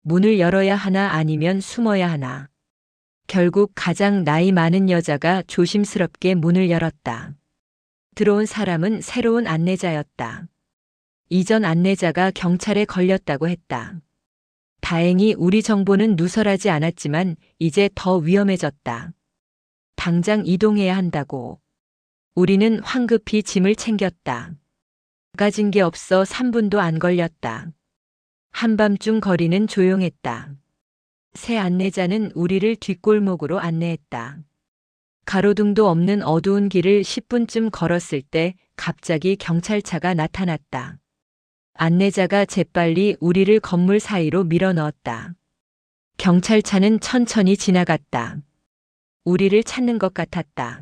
S1: 문을 열어야 하나 아니면 숨어야 하나. 결국 가장 나이 많은 여자가 조심스럽게 문을 열었다. 들어온 사람은 새로운 안내자였다. 이전 안내자가 경찰에 걸렸다고 했다. 다행히 우리 정보는 누설하지 않았지만 이제 더 위험해졌다. 당장 이동해야 한다고. 우리는 황급히 짐을 챙겼다. 가진 게 없어 3분도 안 걸렸다. 한밤중 거리는 조용했다. 새 안내자는 우리를 뒷골목으로 안내했다. 가로등도 없는 어두운 길을 10분쯤 걸었을 때 갑자기 경찰차가 나타났다. 안내자가 재빨리 우리를 건물 사이로 밀어 넣었다. 경찰차는 천천히 지나갔다. 우리를 찾는 것 같았다.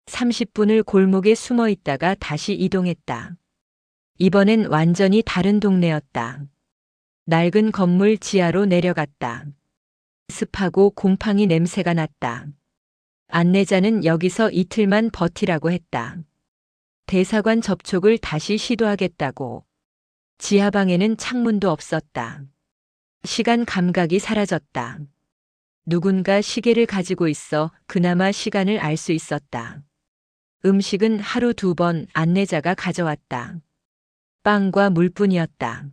S1: 30분을 골목에 숨어 있다가 다시 이동했다. 이번엔 완전히 다른 동네였다. 낡은 건물 지하로 내려갔다. 습하고 곰팡이 냄새가 났다. 안내자는 여기서 이틀만 버티라고 했다. 대사관 접촉을 다시 시도하겠다고. 지하방에는 창문도 없었다. 시간 감각이 사라졌다. 누군가 시계를 가지고 있어 그나마 시간을 알 수 있었다. 음식은 하루 2번 안내자가 가져왔다. 빵과 물뿐이었다.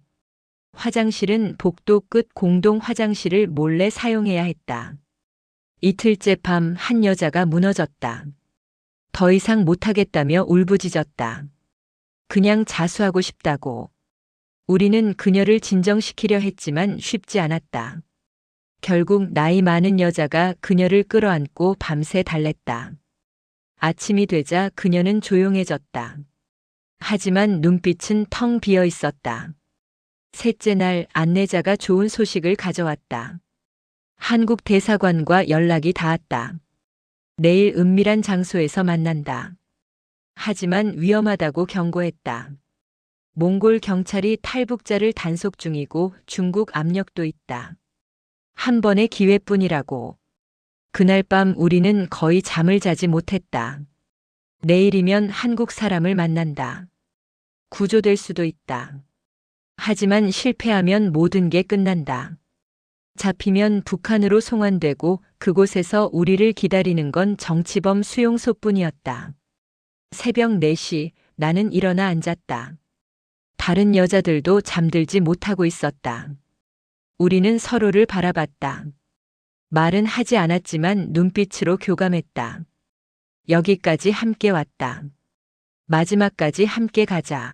S1: 화장실은 복도 끝 공동 화장실을 몰래 사용해야 했다. 이틀째 밤 한 여자가 무너졌다. 더 이상 못하겠다며 울부짖었다. 그냥 자수하고 싶다고. 우리는 그녀를 진정시키려 했지만 쉽지 않았다. 결국 나이 많은 여자가 그녀를 끌어안고 밤새 달랬다. 아침이 되자 그녀는 조용해졌다. 하지만 눈빛은 텅 비어 있었다. 셋째 날 안내자가 좋은 소식을 가져왔다. 한국 대사관과 연락이 닿았다. 내일 은밀한 장소에서 만난다. 하지만 위험하다고 경고했다. 몽골 경찰이 탈북자를 단속 중이고 중국 압력도 있다. 한 번의 기회뿐이라고. 그날 밤 우리는 거의 잠을 자지 못했다. 내일이면 한국 사람을 만난다. 구조될 수도 있다. 하지만 실패하면 모든 게 끝난다. 잡히면 북한으로 송환되고 그곳에서 우리를 기다리는 건 정치범 수용소뿐이었다. 새벽 4시 나는 일어나 앉았다. 다른 여자들도 잠들지 못하고 있었다. 우리는 서로를 바라봤다. 말은 하지 않았지만 눈빛으로 교감했다. 여기까지 함께 왔다. 마지막까지 함께 가자.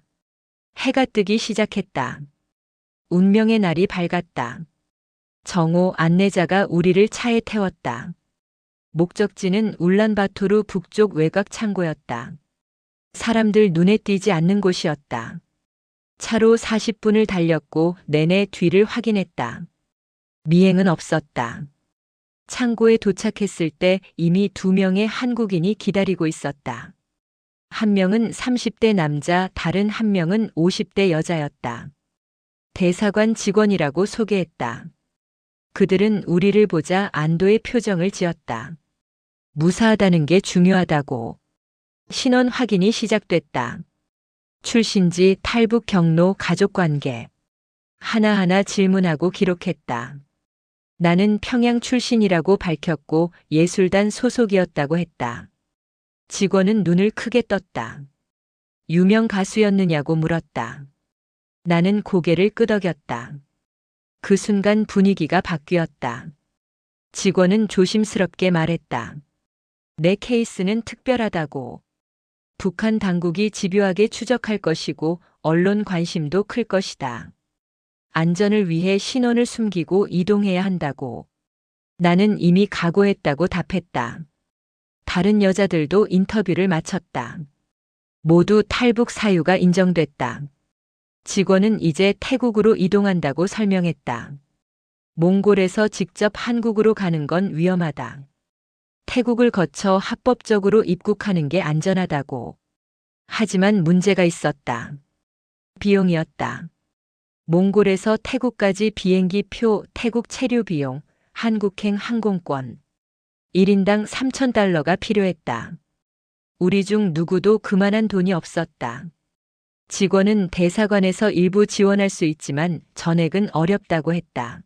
S1: 해가 뜨기 시작했다. 운명의 날이 밝았다. 정오 안내자가 우리를 차에 태웠다. 목적지는 울란바토르 북쪽 외곽 창고였다. 사람들 눈에 띄지 않는 곳이었다. 차로 40분을 달렸고 내내 뒤를 확인했다. 미행은 없었다. 창고에 도착했을 때 이미 2명의 한국인이 기다리고 있었다. 한 명은 30대 남자, 다른 한 명은 50대 여자였다. 대사관 직원이라고 소개했다. 그들은 우리를 보자 안도의 표정을 지었다. 무사하다는 게 중요하다고. 신원 확인이 시작됐다. 출신지, 탈북 경로, 가족관계. 하나하나 질문하고 기록했다. 나는 평양 출신이라고 밝혔고 예술단 소속이었다고 했다. 직원은 눈을 크게 떴다. 유명 가수였느냐고 물었다. 나는 고개를 끄덕였다. 그 순간 분위기가 바뀌었다. 직원은 조심스럽게 말했다. 내 케이스는 특별하다고. 북한 당국이 집요하게 추적할 것이고 언론 관심도 클 것이다. 안전을 위해 신원을 숨기고 이동해야 한다고. 나는 이미 각오했다고 답했다. 다른 여자들도 인터뷰를 마쳤다. 모두 탈북 사유가 인정됐다. 직원은 이제 태국으로 이동한다고 설명했다. 몽골에서 직접 한국으로 가는 건 위험하다. 태국을 거쳐 합법적으로 입국하는 게 안전하다고. 하지만 문제가 있었다. 비용이었다. 몽골에서 태국까지 비행기 표, 태국 체류 비용, 한국행 항공권. 1인당 3,000달러가 필요했다. 우리 중 누구도 그만한 돈이 없었다. 직원은 대사관에서 일부 지원할 수 있지만 전액은 어렵다고 했다.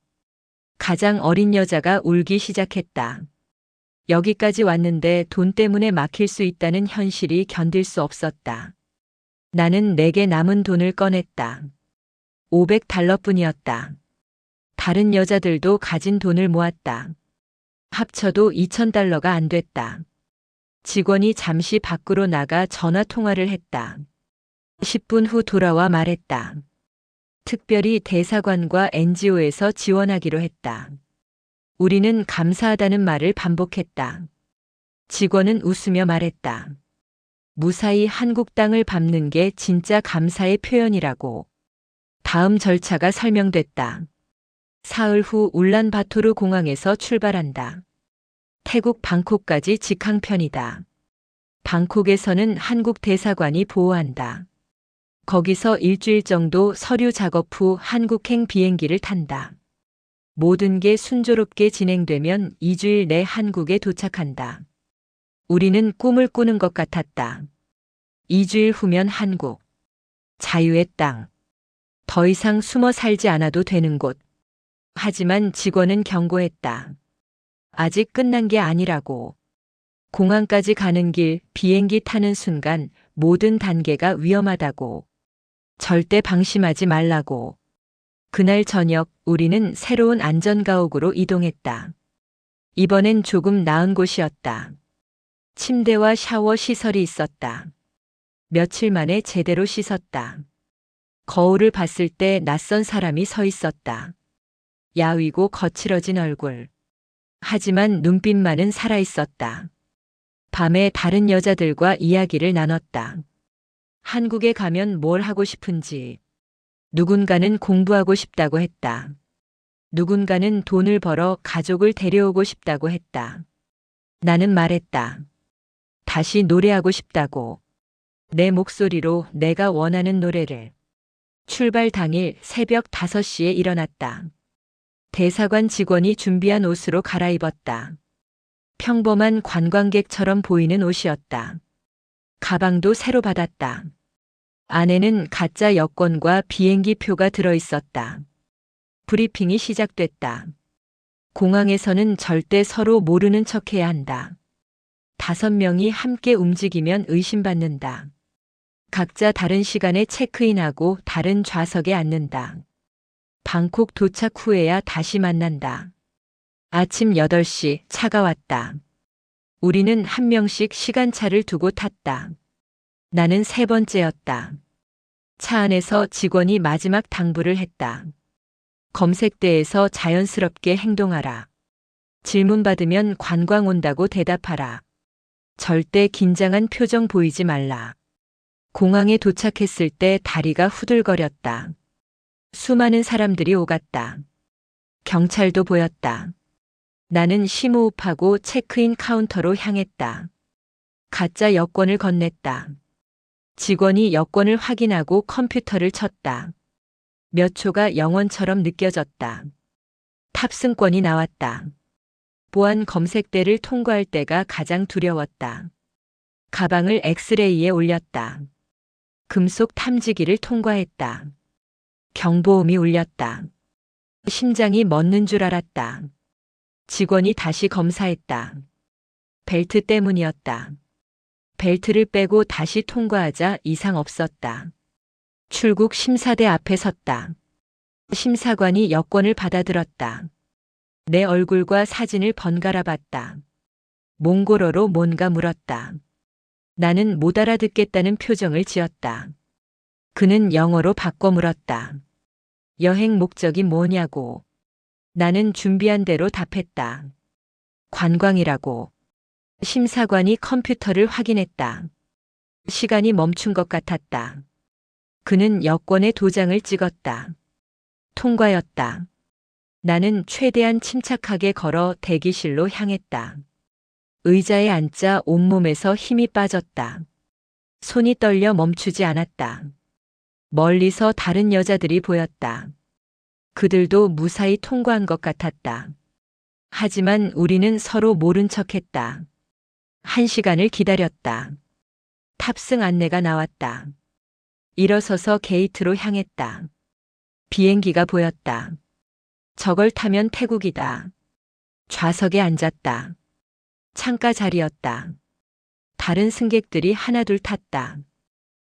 S1: 가장 어린 여자가 울기 시작했다. 여기까지 왔는데 돈 때문에 막힐 수 있다는 현실이 견딜 수 없었다. 나는 내게 남은 돈을 꺼냈다. 500달러뿐이었다. 다른 여자들도 가진 돈을 모았다. 합쳐도 2,000달러가 안 됐다. 직원이 잠시 밖으로 나가 전화 통화를 했다. 10분 후 돌아와 말했다. 특별히 대사관과 NGO에서 지원하기로 했다. 우리는 감사하다는 말을 반복했다. 직원은 웃으며 말했다. 무사히 한국 땅을 밟는 게 진짜 감사의 표현이라고. 다음 절차가 설명됐다. 사흘 후 울란바토르 공항에서 출발한다. 태국 방콕까지 직항편이다. 방콕에서는 한국 대사관이 보호한다. 거기서 일주일 정도 서류 작업 후 한국행 비행기를 탄다. 모든 게 순조롭게 진행되면 2주일 내 한국에 도착한다. 우리는 꿈을 꾸는 것 같았다. 2주일 후면 한국. 자유의 땅. 더 이상 숨어 살지 않아도 되는 곳. 하지만 직원은 경고했다. 아직 끝난 게 아니라고. 공항까지 가는 길, 비행기 타는 순간 모든 단계가 위험하다고. 절대 방심하지 말라고. 그날 저녁 우리는 새로운 안전가옥으로 이동했다. 이번엔 조금 나은 곳이었다. 침대와 샤워 시설이 있었다. 며칠 만에 제대로 씻었다. 거울을 봤을 때 낯선 사람이 서 있었다. 야위고 거칠어진 얼굴. 하지만 눈빛만은 살아있었다. 밤에 다른 여자들과 이야기를 나눴다. 한국에 가면 뭘 하고 싶은지. 누군가는 공부하고 싶다고 했다. 누군가는 돈을 벌어 가족을 데려오고 싶다고 했다. 나는 말했다. 다시 노래하고 싶다고. 내 목소리로 내가 원하는 노래를. 출발 당일 새벽 5시에 일어났다. 대사관 직원이 준비한 옷으로 갈아입었다. 평범한 관광객처럼 보이는 옷이었다. 가방도 새로 받았다. 안에는 가짜 여권과 비행기 표가 들어있었다. 브리핑이 시작됐다. 공항에서는 절대 서로 모르는 척해야 한다. 5명이 함께 움직이면 의심받는다. 각자 다른 시간에 체크인하고 다른 좌석에 앉는다. 방콕 도착 후에야 다시 만난다. 아침 8시 차가 왔다. 우리는 한 명씩 시간차를 두고 탔다. 나는 3번째였다. 차 안에서 직원이 마지막 당부를 했다. 검색대에서 자연스럽게 행동하라. 질문 받으면 관광 온다고 대답하라. 절대 긴장한 표정 보이지 말라. 공항에 도착했을 때 다리가 후들거렸다. 수많은 사람들이 오갔다. 경찰도 보였다. 나는 심호흡하고 체크인 카운터로 향했다. 가짜 여권을 건넸다. 직원이 여권을 확인하고 컴퓨터를 쳤다. 몇 초가 영원처럼 느껴졌다. 탑승권이 나왔다. 보안 검색대를 통과할 때가 가장 두려웠다. 가방을 엑스레이에 올렸다. 금속 탐지기를 통과했다. 경보음이 울렸다. 심장이 멎는 줄 알았다. 직원이 다시 검사했다. 벨트 때문이었다. 벨트를 빼고 다시 통과하자 이상 없었다. 출국 심사대 앞에 섰다. 심사관이 여권을 받아들었다. 내 얼굴과 사진을 번갈아 봤다. 몽골어로 뭔가 물었다. 나는 못 알아듣겠다는 표정을 지었다. 그는 영어로 바꿔 물었다. 여행 목적이 뭐냐고. 나는 준비한 대로 답했다. 관광이라고. 심사관이 컴퓨터를 확인했다. 시간이 멈춘 것 같았다. 그는 여권에 도장을 찍었다. 통과였다. 나는 최대한 침착하게 걸어 대기실로 향했다. 의자에 앉자 온몸에서 힘이 빠졌다. 손이 떨려 멈추지 않았다. 멀리서 다른 여자들이 보였다. 그들도 무사히 통과한 것 같았다. 하지만 우리는 서로 모른 척했다. 1시간을 기다렸다. 탑승 안내가 나왔다. 일어서서 게이트로 향했다. 비행기가 보였다. 저걸 타면 태국이다. 좌석에 앉았다. 창가 자리였다. 다른 승객들이 하나둘 탔다.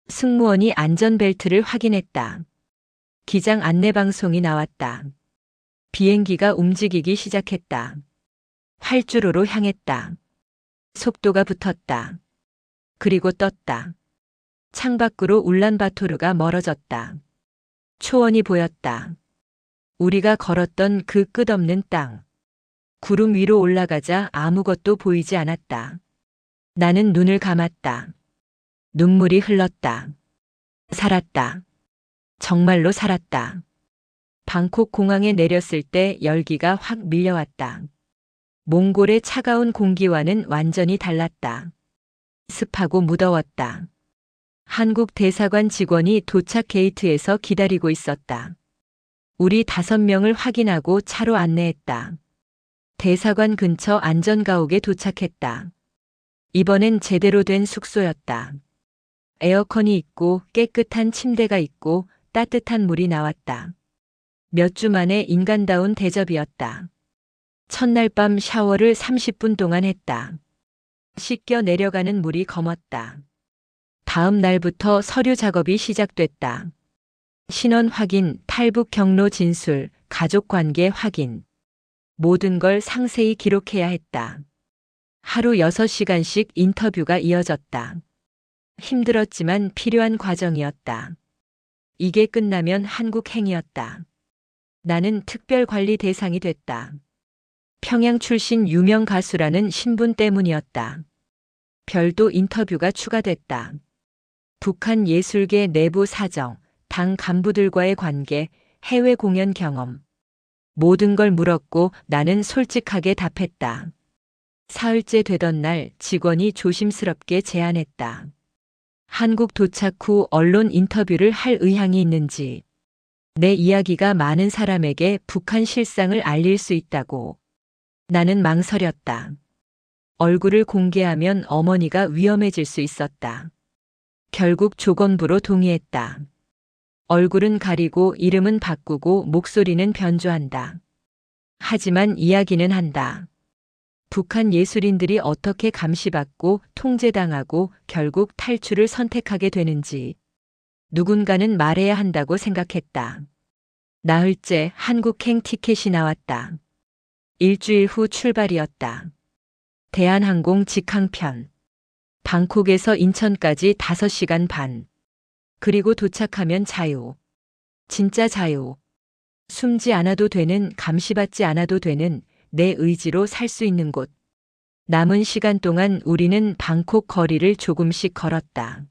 S1: 승무원이 안전벨트를 확인했다. 기장 안내방송이 나왔다. 비행기가 움직이기 시작했다. 활주로로 향했다. 속도가 붙었다. 그리고 떴다. 창밖으로 울란바토르가 멀어졌다. 초원이 보였다. 우리가 걸었던 그 끝없는 땅. 구름 위로 올라가자 아무것도 보이지 않았다. 나는 눈을 감았다. 눈물이 흘렀다. 살았다. 정말로 살았다. 방콕 공항에 내렸을 때 열기가 확 밀려왔다. 몽골의 차가운 공기와는 완전히 달랐다. 습하고 무더웠다. 한국 대사관 직원이 도착 게이트에서 기다리고 있었다. 우리 5명을 확인하고 차로 안내했다. 대사관 근처 안전가옥에 도착했다. 이번엔 제대로 된 숙소였다. 에어컨이 있고 깨끗한 침대가 있고 따뜻한 물이 나왔다. 몇 주 만에 인간다운 대접이었다. 첫날 밤 샤워를 30분 동안 했다. 씻겨 내려가는 물이 검었다. 다음 날부터 서류 작업이 시작됐다. 신원 확인, 탈북 경로 진술, 가족 관계 확인. 모든 걸 상세히 기록해야 했다. 하루 6시간씩 인터뷰가 이어졌다. 힘들었지만 필요한 과정이었다. 이게 끝나면 한국행이었다. 나는 특별관리 대상이 됐다. 평양 출신 유명 가수라는 신분 때문이었다. 별도 인터뷰가 추가됐다. 북한 예술계 내부 사정, 당 간부들과의 관계, 해외 공연 경험. 모든 걸 물었고 나는 솔직하게 답했다. 사흘째 되던 날 직원이 조심스럽게 제안했다. 한국 도착 후 언론 인터뷰를 할 의향이 있는지. 내 이야기가 많은 사람에게 북한 실상을 알릴 수 있다고. 나는 망설였다. 얼굴을 공개하면 어머니가 위험해질 수 있었다. 결국 조건부로 동의했다. 얼굴은 가리고 이름은 바꾸고 목소리는 변조한다. 하지만 이야기는 한다. 북한 예술인들이 어떻게 감시받고 통제당하고 결국 탈출을 선택하게 되는지 누군가는 말해야 한다고 생각했다. 나흘째 한국행 티켓이 나왔다. 일주일 후 출발이었다. 대한항공 직항편. 방콕에서 인천까지 5시간 반. 그리고 도착하면 자유. 진짜 자유. 숨지 않아도 되는, 감시받지 않아도 되는 내 의지로 살 수 있는 곳. 남은 시간 동안 우리는 방콕 거리를 조금씩 걸었다.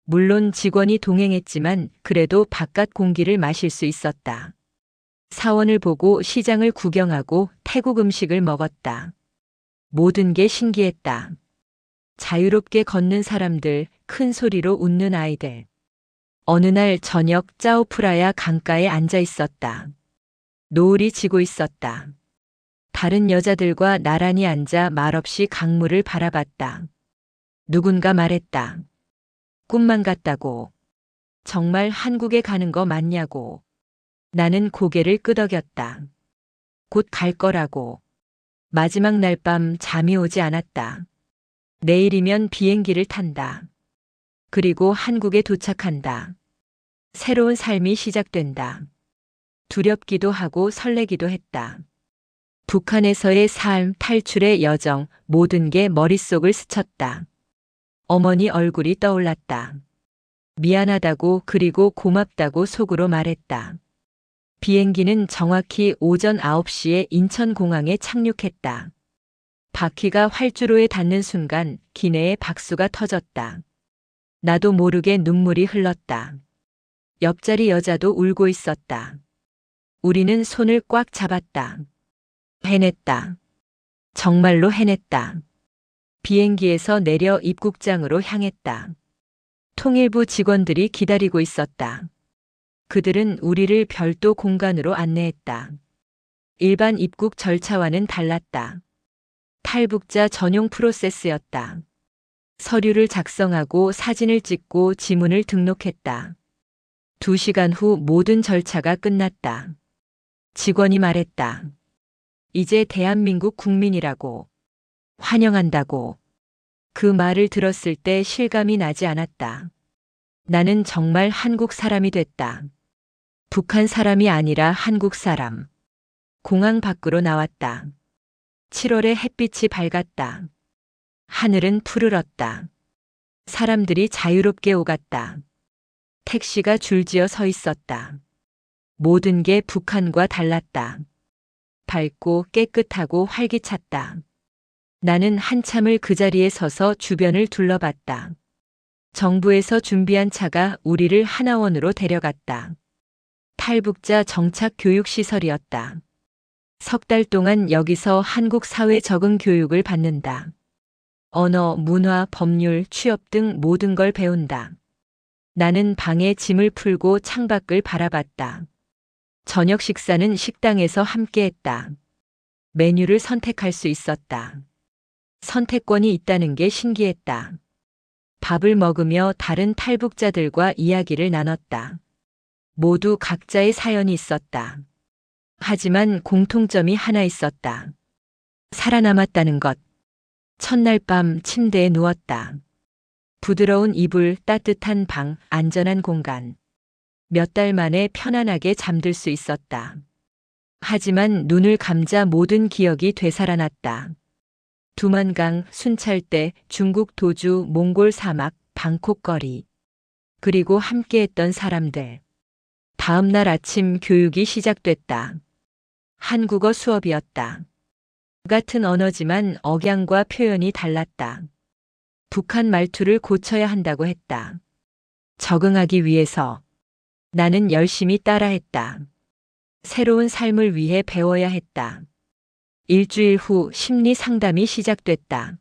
S1: 물론 직원이 동행했지만 그래도 바깥 공기를 마실 수 있었다. 사원을 보고 시장을 구경하고 태국 음식을 먹었다. 모든 게 신기했다. 자유롭게 걷는 사람들, 큰 소리로 웃는 아이들. 어느 날 저녁 짜오프라야 강가에 앉아 있었다. 노을이 지고 있었다. 다른 여자들과 나란히 앉아 말없이 강물을 바라봤다. 누군가 말했다. 꿈만 같다고. 정말 한국에 가는 거 맞냐고. 나는 고개를 끄덕였다. 곧 갈 거라고. 마지막 날 밤 잠이 오지 않았다. 내일이면 비행기를 탄다. 그리고 한국에 도착한다. 새로운 삶이 시작된다. 두렵기도 하고 설레기도 했다. 북한에서의 삶, 탈출의 여정, 모든 게 머릿속을 스쳤다. 어머니 얼굴이 떠올랐다. 미안하다고 그리고 고맙다고 속으로 말했다. 비행기는 정확히 오전 9시에 인천공항에 착륙했다. 바퀴가 활주로에 닿는 순간 기내에 박수가 터졌다. 나도 모르게 눈물이 흘렀다. 옆자리 여자도 울고 있었다. 우리는 손을 꽉 잡았다. 해냈다. 정말로 해냈다. 비행기에서 내려 입국장으로 향했다. 통일부 직원들이 기다리고 있었다. 그들은 우리를 별도 공간으로 안내했다. 일반 입국 절차와는 달랐다. 탈북자 전용 프로세스였다. 서류를 작성하고 사진을 찍고 지문을 등록했다. 2시간 후 모든 절차가 끝났다. 직원이 말했다. 이제 대한민국 국민이라고. 환영한다고. 그 말을 들었을 때 실감이 나지 않았다. 나는 정말 한국 사람이 됐다. 북한 사람이 아니라 한국 사람. 공항 밖으로 나왔다. 7월의 햇빛이 밝았다. 하늘은 푸르렀다. 사람들이 자유롭게 오갔다. 택시가 줄지어 서 있었다. 모든 게 북한과 달랐다. 밝고 깨끗하고 활기찼다. 나는 한참을 그 자리에 서서 주변을 둘러봤다. 정부에서 준비한 차가 우리를 하나원으로 데려갔다. 탈북자 정착 교육시설이었다. 석 달 동안 여기서 한국 사회 적응 교육을 받는다. 언어, 문화, 법률, 취업 등 모든 걸 배운다. 나는 방에 짐을 풀고 창밖을 바라봤다. 저녁 식사는 식당에서 함께 했다. 메뉴를 선택할 수 있었다. 선택권이 있다는 게 신기했다. 밥을 먹으며 다른 탈북자들과 이야기를 나눴다. 모두 각자의 사연이 있었다. 하지만 공통점이 하나 있었다. 살아남았다는 것. 첫날 밤 침대에 누웠다. 부드러운 이불, 따뜻한 방, 안전한 공간. 몇 달 만에 편안하게 잠들 수 있었다. 하지만 눈을 감자 모든 기억이 되살아났다. 두만강, 순찰대, 중국 도주, 몽골 사막, 방콕 거리. 그리고 함께했던 사람들. 다음 날 아침 교육이 시작됐다. 한국어 수업이었다. 같은 언어지만 억양과 표현이 달랐다. 북한 말투를 고쳐야 한다고 했다. 적응하기 위해서 나는 열심히 따라했다. 새로운 삶을 위해 배워야 했다. 일주일 후 심리 상담이 시작됐다.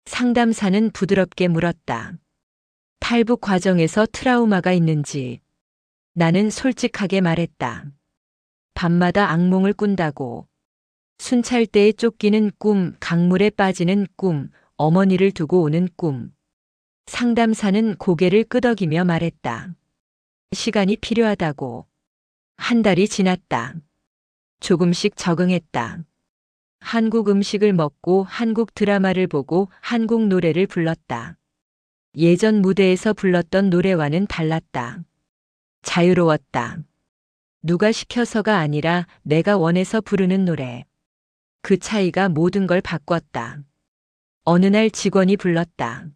S1: 상담사는 부드럽게 물었다. 탈북 과정에서 트라우마가 있는지. 나는 솔직하게 말했다. 밤마다 악몽을 꾼다고. 순찰대에 쫓기는 꿈, 강물에 빠지는 꿈, 어머니를 두고 오는 꿈. 상담사는 고개를 끄덕이며 말했다. 시간이 필요하다고. 한 달이 지났다. 조금씩 적응했다. 한국 음식을 먹고 한국 드라마를 보고 한국 노래를 불렀다. 예전 무대에서 불렀던 노래와는 달랐다. 자유로웠다. 누가 시켜서가 아니라 내가 원해서 부르는 노래. 그 차이가 모든 걸 바꿨다. 어느 날 직원이 불렀다.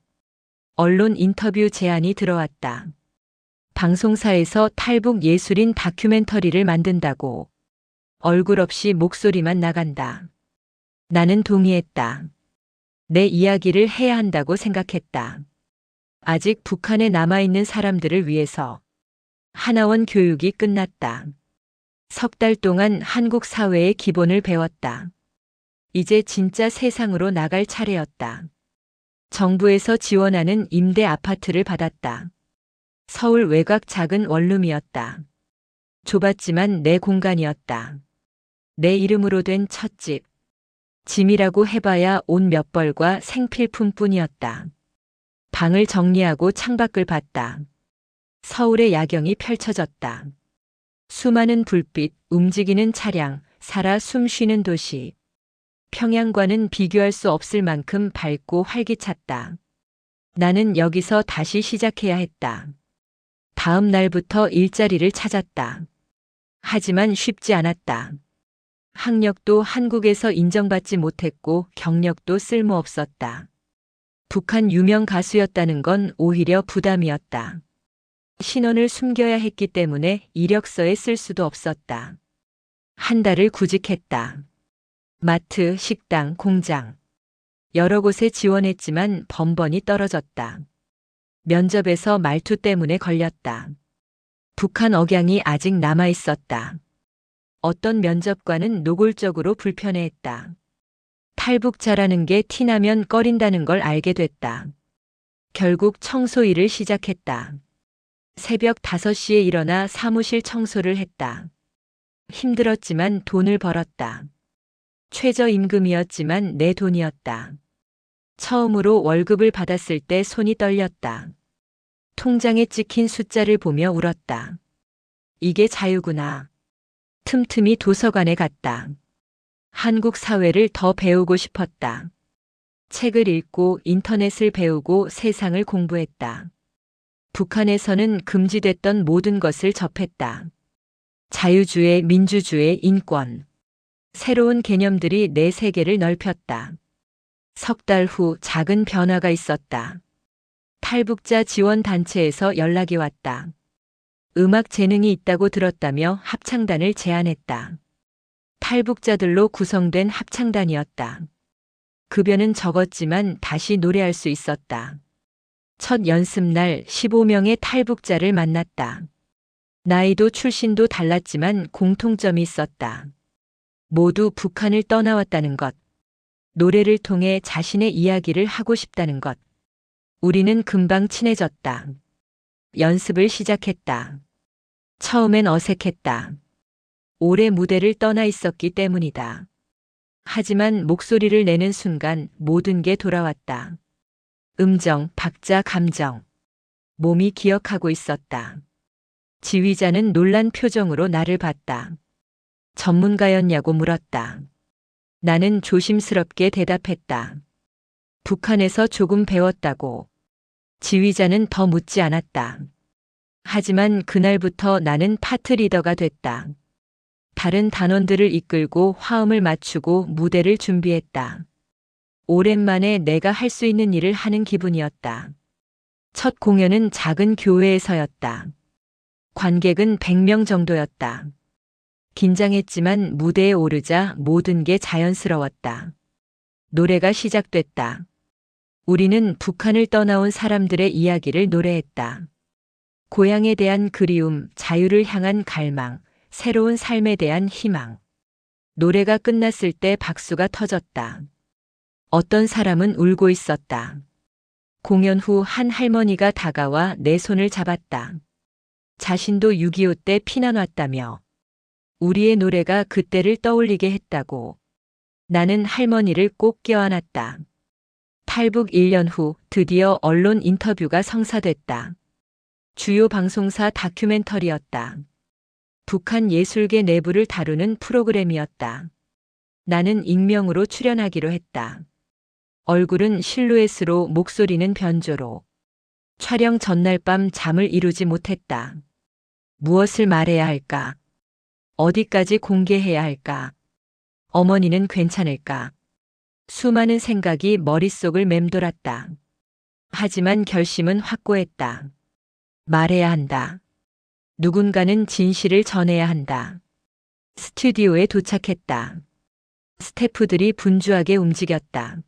S1: 언론 인터뷰 제안이 들어왔다. 방송사에서 탈북 예술인 다큐멘터리를 만든다고. 얼굴 없이 목소리만 나간다. 나는 동의했다. 내 이야기를 해야 한다고 생각했다. 아직 북한에 남아있는 사람들을 위해서. 하나원 교육이 끝났다. 석 달 동안 한국 사회의 기본을 배웠다. 이제 진짜 세상으로 나갈 차례였다. 정부에서 지원하는 임대 아파트를 받았다. 서울 외곽 작은 원룸이었다. 좁았지만 내 공간이었다. 내 이름으로 된 첫 집. 짐이라고 해봐야 옷 몇 벌과 생필품뿐이었다. 방을 정리하고 창밖을 봤다. 서울의 야경이 펼쳐졌다. 수많은 불빛, 움직이는 차량, 살아 숨쉬는 도시. 평양과는 비교할 수 없을 만큼 밝고 활기찼다. 나는 여기서 다시 시작해야 했다. 다음 날부터 일자리를 찾았다. 하지만 쉽지 않았다. 학력도 한국에서 인정받지 못했고 경력도 쓸모없었다. 북한 유명 가수였다는 건 오히려 부담이었다. 신원을 숨겨야 했기 때문에 이력서에 쓸 수도 없었다. 한 달을 구직했다. 마트, 식당, 공장. 여러 곳에 지원했지만 번번이 떨어졌다. 면접에서 말투 때문에 걸렸다. 북한 억양이 아직 남아 있었다. 어떤 면접관은 노골적으로 불편해했다. 탈북자라는 게 티나면 꺼린다는 걸 알게 됐다. 결국 청소 일을 시작했다. 새벽 5시에 일어나 사무실 청소를 했다. 힘들었지만 돈을 벌었다. 최저임금이었지만 내 돈이었다. 처음으로 월급을 받았을 때 손이 떨렸다. 통장에 찍힌 숫자를 보며 울었다. 이게 자유구나. 틈틈이 도서관에 갔다. 한국 사회를 더 배우고 싶었다. 책을 읽고 인터넷을 배우고 세상을 공부했다. 북한에서는 금지됐던 모든 것을 접했다. 자유주의, 민주주의, 인권. 새로운 개념들이 내 세계를 넓혔다. 석 달 후 작은 변화가 있었다. 탈북자 지원 단체에서 연락이 왔다. 음악 재능이 있다고 들었다며 합창단을 제안했다. 탈북자들로 구성된 합창단이었다. 급여는 적었지만 다시 노래할 수 있었다. 첫 연습날 15명의 탈북자를 만났다. 나이도 출신도 달랐지만 공통점이 있었다. 모두 북한을 떠나왔다는 것. 노래를 통해 자신의 이야기를 하고 싶다는 것. 우리는 금방 친해졌다. 연습을 시작했다. 처음엔 어색했다. 오래 무대를 떠나 있었기 때문이다. 하지만 목소리를 내는 순간 모든 게 돌아왔다. 음정, 박자, 감정. 몸이 기억하고 있었다. 지휘자는 놀란 표정으로 나를 봤다. 전문가였냐고 물었다. 나는 조심스럽게 대답했다. 북한에서 조금 배웠다고. 지휘자는 더 묻지 않았다. 하지만 그날부터 나는 파트 리더가 됐다. 다른 단원들을 이끌고 화음을 맞추고 무대를 준비했다. 오랜만에 내가 할 수 있는 일을 하는 기분이었다. 첫 공연은 작은 교회에서였다. 관객은 100명 정도였다. 긴장했지만 무대에 오르자 모든 게 자연스러웠다. 노래가 시작됐다. 우리는 북한을 떠나온 사람들의 이야기를 노래했다. 고향에 대한 그리움, 자유를 향한 갈망, 새로운 삶에 대한 희망. 노래가 끝났을 때 박수가 터졌다. 어떤 사람은 울고 있었다. 공연 후 한 할머니가 다가와 내 손을 잡았다. 자신도 6.25 때 피난 왔다며 우리의 노래가 그때를 떠올리게 했다고. 나는 할머니를 꼭 껴안았다. 탈북 1년 후 드디어 언론 인터뷰가 성사됐다. 주요 방송사 다큐멘터리였다. 북한 예술계 내부를 다루는 프로그램이었다. 나는 익명으로 출연하기로 했다. 얼굴은 실루엣으로, 목소리는 변조로. 촬영 전날 밤 잠을 이루지 못했다. 무엇을 말해야 할까? 어디까지 공개해야 할까? 어머니는 괜찮을까? 수많은 생각이 머릿속을 맴돌았다. 하지만 결심은 확고했다. 말해야 한다. 누군가는 진실을 전해야 한다. 스튜디오에 도착했다. 스태프들이 분주하게 움직였다.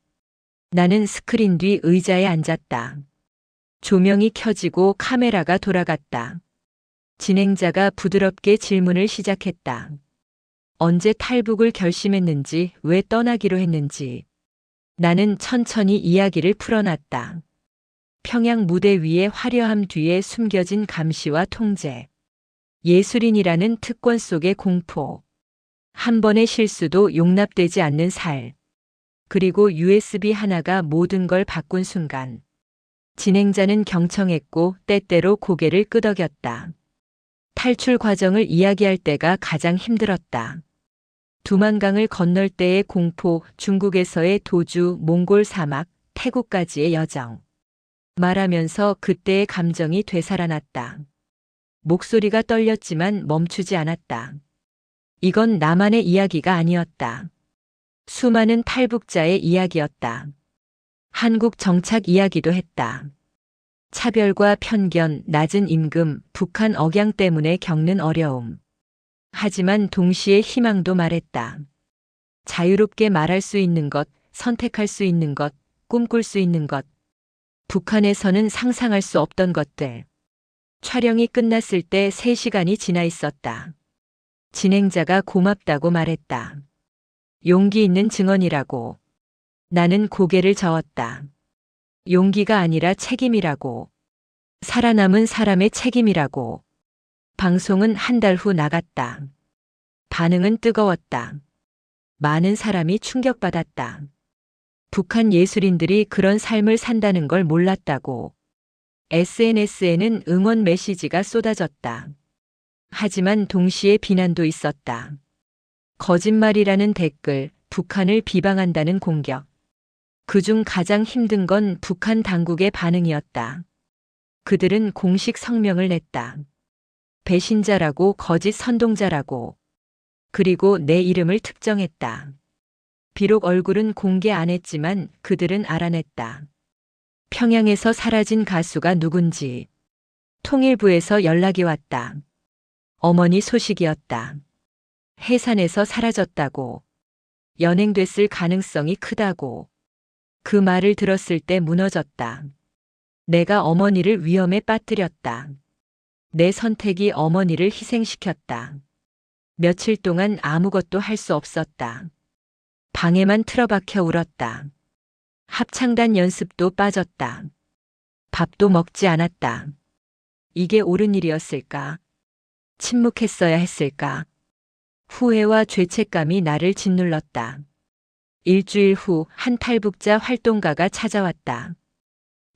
S1: 나는 스크린 뒤 의자에 앉았다. 조명이 켜지고 카메라가 돌아갔다. 진행자가 부드럽게 질문을 시작했다. 언제 탈북을 결심했는지, 왜 떠나기로 했는지. 나는 천천히 이야기를 풀어놨다. 평양 무대 위의 화려함 뒤에 숨겨진 감시와 통제. 예술인이라는 특권 속의 공포. 한 번의 실수도 용납되지 않는 살. 그리고 USB 하나가 모든 걸 바꾼 순간. 진행자는 경청했고 때때로 고개를 끄덕였다. 탈출 과정을 이야기할 때가 가장 힘들었다. 두만강을 건널 때의 공포, 중국에서의 도주, 몽골 사막, 태국까지의 여정. 말하면서 그때의 감정이 되살아났다. 목소리가 떨렸지만 멈추지 않았다. 이건 나만의 이야기가 아니었다. 수많은 탈북자의 이야기였다. 한국 정착 이야기도 했다. 차별과 편견, 낮은 임금, 북한 억양 때문에 겪는 어려움. 하지만 동시에 희망도 말했다. 자유롭게 말할 수 있는 것, 선택할 수 있는 것, 꿈꿀 수 있는 것. 북한에서는 상상할 수 없던 것들. 촬영이 끝났을 때 3시간이 지나 있었다. 진행자가 고맙다고 말했다. 용기 있는 증언이라고. 나는 고개를 저었다. 용기가 아니라 책임이라고. 살아남은 사람의 책임이라고. 방송은 한 달 후 나갔다. 반응은 뜨거웠다. 많은 사람이 충격받았다. 북한 예술인들이 그런 삶을 산다는 걸 몰랐다고. SNS에는 응원 메시지가 쏟아졌다. 하지만 동시에 비난도 있었다. 거짓말이라는 댓글, 북한을 비방한다는 공격. 그중 가장 힘든 건 북한 당국의 반응이었다. 그들은 공식 성명을 냈다. 배신자라고, 거짓 선동자라고. 그리고 내 이름을 특정했다. 비록 얼굴은 공개 안 했지만 그들은 알아냈다. 평양에서 사라진 가수가 누군지, 통일부에서 연락이 왔다. 어머니 소식이었다. 해산에서 사라졌다고. 연행됐을 가능성이 크다고. 그 말을 들었을 때 무너졌다. 내가 어머니를 위험에 빠뜨렸다. 내 선택이 어머니를 희생시켰다. 며칠 동안 아무것도 할 수 없었다. 방에만 틀어박혀 울었다. 합창단 연습도 빠졌다. 밥도 먹지 않았다. 이게 옳은 일이었을까? 침묵했어야 했을까? 후회와 죄책감이 나를 짓눌렀다. 일주일 후 한 탈북자 활동가가 찾아왔다.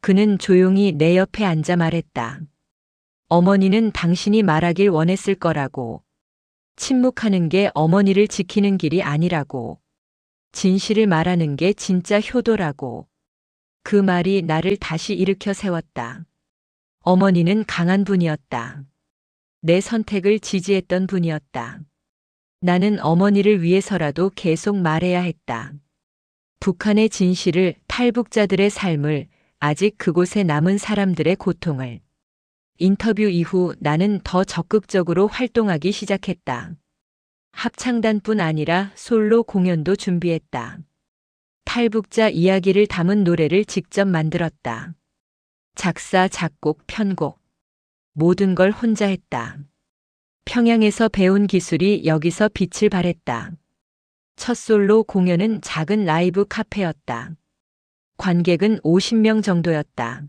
S1: 그는 조용히 내 옆에 앉아 말했다. 어머니는 당신이 말하길 원했을 거라고. 침묵하는 게 어머니를 지키는 길이 아니라고. 진실을 말하는 게 진짜 효도라고. 그 말이 나를 다시 일으켜 세웠다. 어머니는 강한 분이었다. 내 선택을 지지했던 분이었다. 나는 어머니를 위해서라도 계속 말해야 했다. 북한의 진실을, 탈북자들의 삶을, 아직 그곳에 남은 사람들의 고통을. 인터뷰 이후 나는 더 적극적으로 활동하기 시작했다. 합창단뿐 아니라 솔로 공연도 준비했다. 탈북자 이야기를 담은 노래를 직접 만들었다. 작사, 작곡, 편곡. 모든 걸 혼자 했다. 평양에서 배운 기술이 여기서 빛을 발했다. 첫 솔로 공연은 작은 라이브 카페였다. 관객은 50명 정도였다.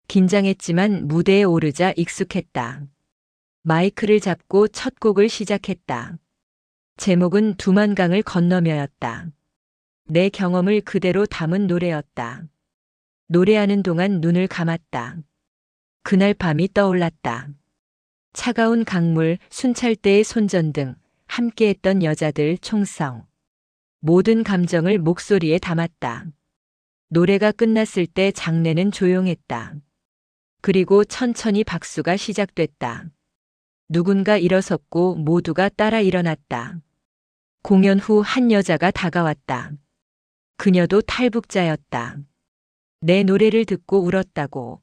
S1: 긴장했지만 무대에 오르자 익숙했다. 마이크를 잡고 첫 곡을 시작했다. 제목은 두만강을 건너며였다. 내 경험을 그대로 담은 노래였다. 노래하는 동안 눈을 감았다. 그날 밤이 떠올랐다. 차가운 강물, 순찰대의 손전등, 함께했던 여자들 총성. 모든 감정을 목소리에 담았다. 노래가 끝났을 때 장내는 조용했다. 그리고 천천히 박수가 시작됐다. 누군가 일어섰고 모두가 따라 일어났다. 공연 후 한 여자가 다가왔다. 그녀도 탈북자였다. 내 노래를 듣고 울었다고.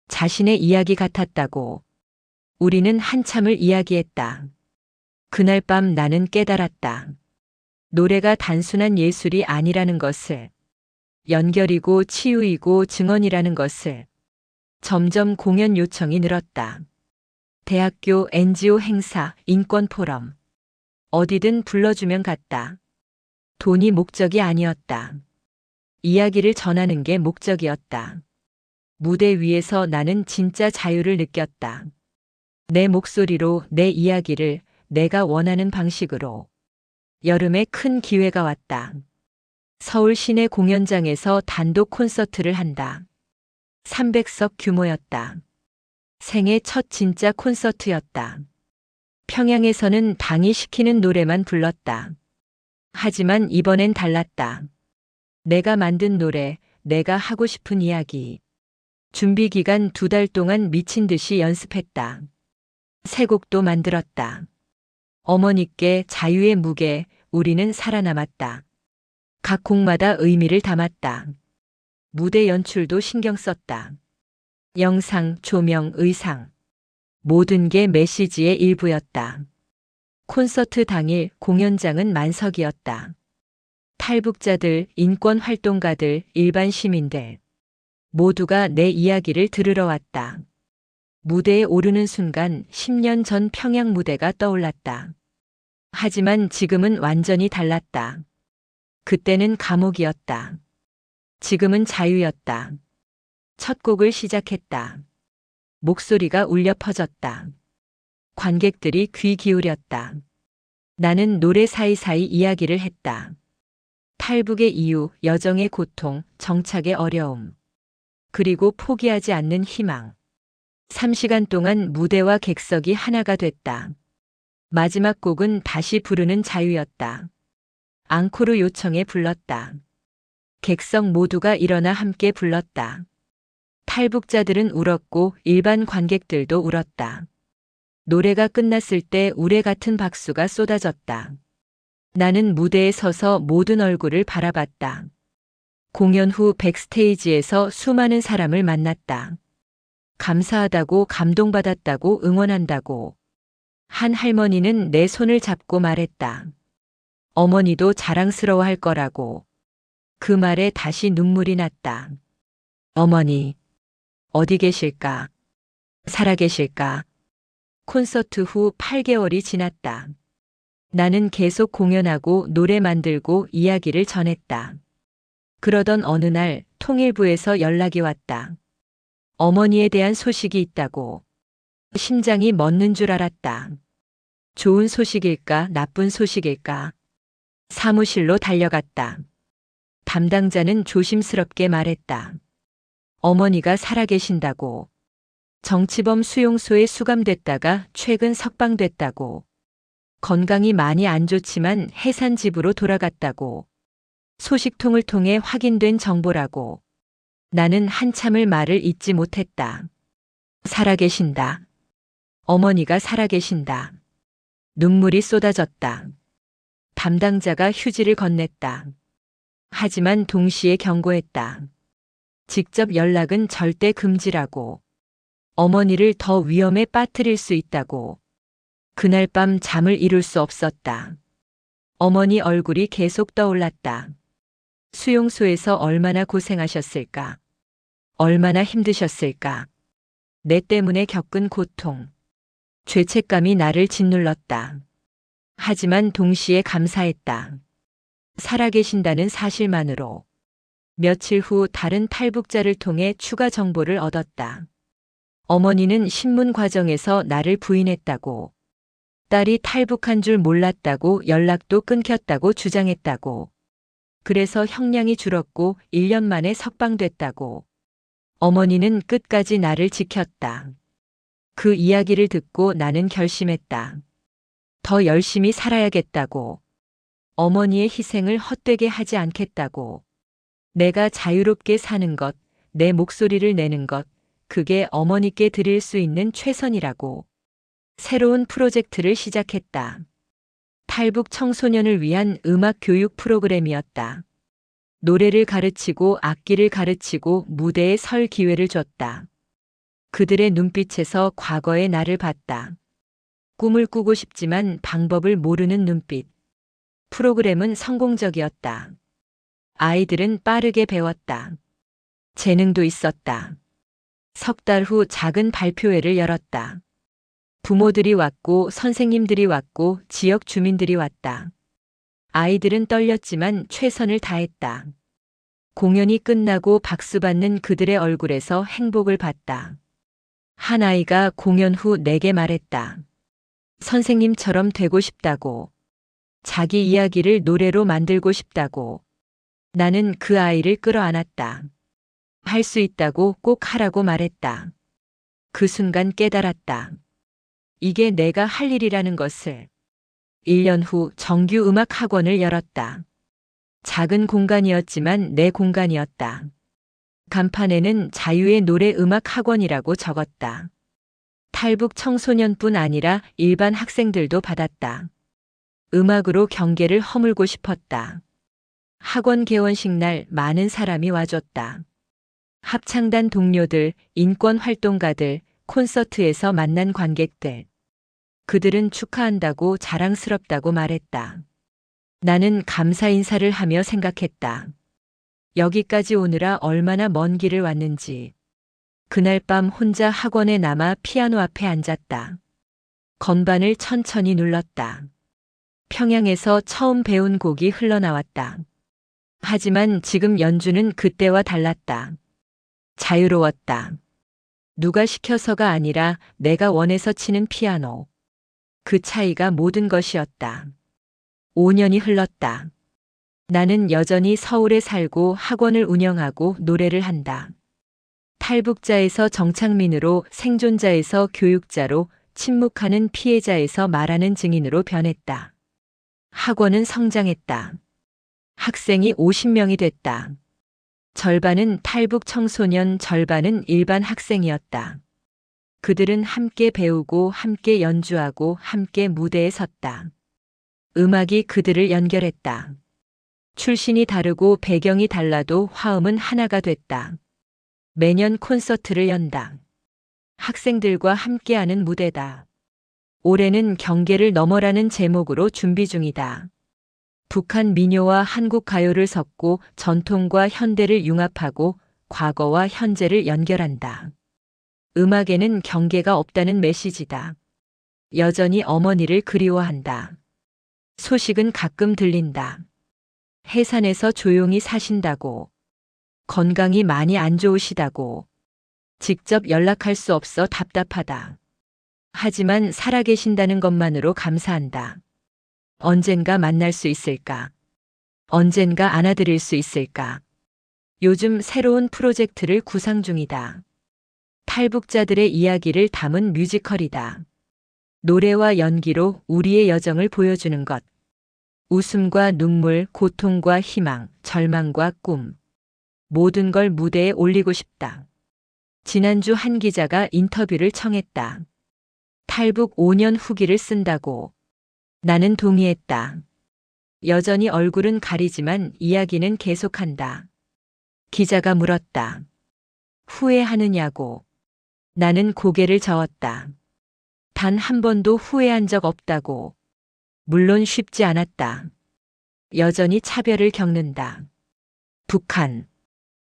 S1: 자신의 이야기 같았다고. 우리는 한참을 이야기했다. 그날 밤 나는 깨달았다. 노래가 단순한 예술이 아니라는 것을. 연결이고 치유이고 증언이라는 것을. 점점 공연 요청이 늘었다. 대학교, NGO 행사, 인권 포럼. 어디든 불러주면 갔다. 돈이 목적이 아니었다. 이야기를 전하는 게 목적이었다. 무대 위에서 나는 진짜 자유를 느꼈다. 내 목소리로, 내 이야기를, 내가 원하는 방식으로. 여름에 큰 기회가 왔다. 서울 시내 공연장에서 단독 콘서트를 한다. 300석 규모였다. 생애 첫 진짜 콘서트였다. 평양에서는 당이 시키는 노래만 불렀다. 하지만 이번엔 달랐다. 내가 만든 노래, 내가 하고 싶은 이야기. 준비 기간 2달 동안 미친 듯이 연습했다. 새 곡도 만들었다. 어머니께 자유의 무게, 우리는 살아남았다. 각 곡마다 의미를 담았다. 무대 연출도 신경 썼다. 영상, 조명, 의상. 모든 게 메시지의 일부였다. 콘서트 당일 공연장은 만석이었다. 탈북자들, 인권활동가들, 일반 시민들. 모두가 내 이야기를 들으러 왔다. 무대에 오르는 순간 10년 전 평양 무대가 떠올랐다. 하지만 지금은 완전히 달랐다. 그때는 감옥이었다. 지금은 자유였다. 첫 곡을 시작했다. 목소리가 울려 퍼졌다. 관객들이 귀 기울였다. 나는 노래 사이사이 이야기를 했다. 탈북의 이유, 여정의 고통, 정착의 어려움. 그리고 포기하지 않는 희망. 3시간 동안 무대와 객석이 하나가 됐다. 마지막 곡은 다시 부르는 자유였다. 앙코르 요청에 불렀다. 객석 모두가 일어나 함께 불렀다. 탈북자들은 울었고 일반 관객들도 울었다. 노래가 끝났을 때 우레 같은 박수가 쏟아졌다. 나는 무대에 서서 모든 얼굴을 바라봤다. 공연 후 백스테이지에서 수많은 사람을 만났다. 감사하다고, 감동받았다고, 응원한다고. 한 할머니는 내 손을 잡고 말했다. 어머니도 자랑스러워할 거라고. 그 말에 다시 눈물이 났다. 어머니, 어디 계실까? 살아계실까? 콘서트 후 8개월이 지났다. 나는 계속 공연하고 노래 만들고 이야기를 전했다. 그러던 어느 날 통일부에서 연락이 왔다. 어머니에 대한 소식이 있다고. 심장이 멎는 줄 알았다. 좋은 소식일까, 나쁜 소식일까? 사무실로 달려갔다. 담당자는 조심스럽게 말했다. 어머니가 살아계신다고. 정치범 수용소에 수감됐다가 최근 석방됐다고. 건강이 많이 안 좋지만 해산 집으로 돌아갔다고. 소식통을 통해 확인된 정보라고. 나는 한참을 말을 잇지 못했다. 살아계신다. 어머니가 살아계신다. 눈물이 쏟아졌다. 담당자가 휴지를 건넸다. 하지만 동시에 경고했다. 직접 연락은 절대 금지라고. 어머니를 더 위험에 빠뜨릴 수 있다고. 그날 밤 잠을 이룰 수 없었다. 어머니 얼굴이 계속 떠올랐다. 수용소에서 얼마나 고생하셨을까? 얼마나 힘드셨을까? 내 때문에 겪은 고통. 죄책감이 나를 짓눌렀다. 하지만 동시에 감사했다. 살아계신다는 사실만으로. 며칠 후 다른 탈북자를 통해 추가 정보를 얻었다. 어머니는 신문 과정에서 나를 부인했다고. 딸이 탈북한 줄 몰랐다고, 연락도 끊겼다고 주장했다고. 그래서 형량이 줄었고 1년 만에 석방됐다고. 어머니는 끝까지 나를 지켰다. 그 이야기를 듣고 나는 결심했다. 더 열심히 살아야겠다고. 어머니의 희생을 헛되게 하지 않겠다고. 내가 자유롭게 사는 것, 내 목소리를 내는 것, 그게 어머니께 드릴 수 있는 최선이라고. 새로운 프로젝트를 시작했다. 탈북 청소년을 위한 음악 교육 프로그램이었다. 노래를 가르치고 악기를 가르치고 무대에 설 기회를 줬다. 그들의 눈빛에서 과거의 나를 봤다. 꿈을 꾸고 싶지만 방법을 모르는 눈빛. 프로그램은 성공적이었다. 아이들은 빠르게 배웠다. 재능도 있었다. 석 달 후 작은 발표회를 열었다. 부모들이 왔고 선생님들이 왔고 지역 주민들이 왔다. 아이들은 떨렸지만 최선을 다했다. 공연이 끝나고 박수 받는 그들의 얼굴에서 행복을 봤다. 한 아이가 공연 후 내게 말했다. 선생님처럼 되고 싶다고. 자기 이야기를 노래로 만들고 싶다고. 나는 그 아이를 끌어안았다. 할 수 있다고 꼭 하라고 말했다. 그 순간 깨달았다. 이게 내가 할 일이라는 것을. 1년 후 정규 음악 학원을 열었다. 작은 공간이었지만 내 공간이었다. 간판에는 자유의 노래 음악 학원이라고 적었다. 탈북 청소년뿐 아니라 일반 학생들도 받았다. 음악으로 경계를 허물고 싶었다. 학원 개원식 날 많은 사람이 와줬다. 합창단 동료들, 인권 활동가들, 콘서트에서 만난 관객들. 그들은 축하한다고 자랑스럽다고 말했다. 나는 감사 인사를 하며 생각했다. 여기까지 오느라 얼마나 먼 길을 왔는지. 그날 밤 혼자 학원에 남아 피아노 앞에 앉았다. 건반을 천천히 눌렀다. 평양에서 처음 배운 곡이 흘러나왔다. 하지만 지금 연주는 그때와 달랐다. 자유로웠다. 누가 시켜서가 아니라 내가 원해서 치는 피아노. 그 차이가 모든 것이었다. 5년이 흘렀다. 나는 여전히 서울에 살고 학원을 운영하고 노래를 한다. 탈북자에서 정착민으로, 생존자에서 교육자로, 침묵하는 피해자에서 말하는 증인으로 변했다. 학원은 성장했다. 학생이 50명이 됐다. 절반은 탈북 청소년, 절반은 일반 학생이었다. 그들은 함께 배우고 함께 연주하고 함께 무대에 섰다. 음악이 그들을 연결했다. 출신이 다르고 배경이 달라도 화음은 하나가 됐다. 매년 콘서트를 연다. 학생들과 함께하는 무대다. 올해는 경계를 넘어라는 제목으로 준비 중이다. 북한 민요와 한국 가요를 섞고 전통과 현대를 융합하고 과거와 현재를 연결한다. 음악에는 경계가 없다는 메시지다. 여전히 어머니를 그리워한다. 소식은 가끔 들린다. 해산에서 조용히 사신다고. 건강이 많이 안 좋으시다고. 직접 연락할 수 없어 답답하다. 하지만 살아계신다는 것만으로 감사한다. 언젠가 만날 수 있을까? 언젠가 안아드릴 수 있을까? 요즘 새로운 프로젝트를 구상 중이다. 탈북자들의 이야기를 담은 뮤지컬이다. 노래와 연기로 우리의 여정을 보여주는 것. 웃음과 눈물, 고통과 희망, 절망과 꿈. 모든 걸 무대에 올리고 싶다. 지난주 한 기자가 인터뷰를 청했다. 탈북 5년 후기를 쓴다고. 나는 동의했다. 여전히 얼굴은 가리지만 이야기는 계속한다. 기자가 물었다. 후회하느냐고. 나는 고개를 저었다. 단 한 번도 후회한 적 없다고. 물론 쉽지 않았다. 여전히 차별을 겪는다. 북한.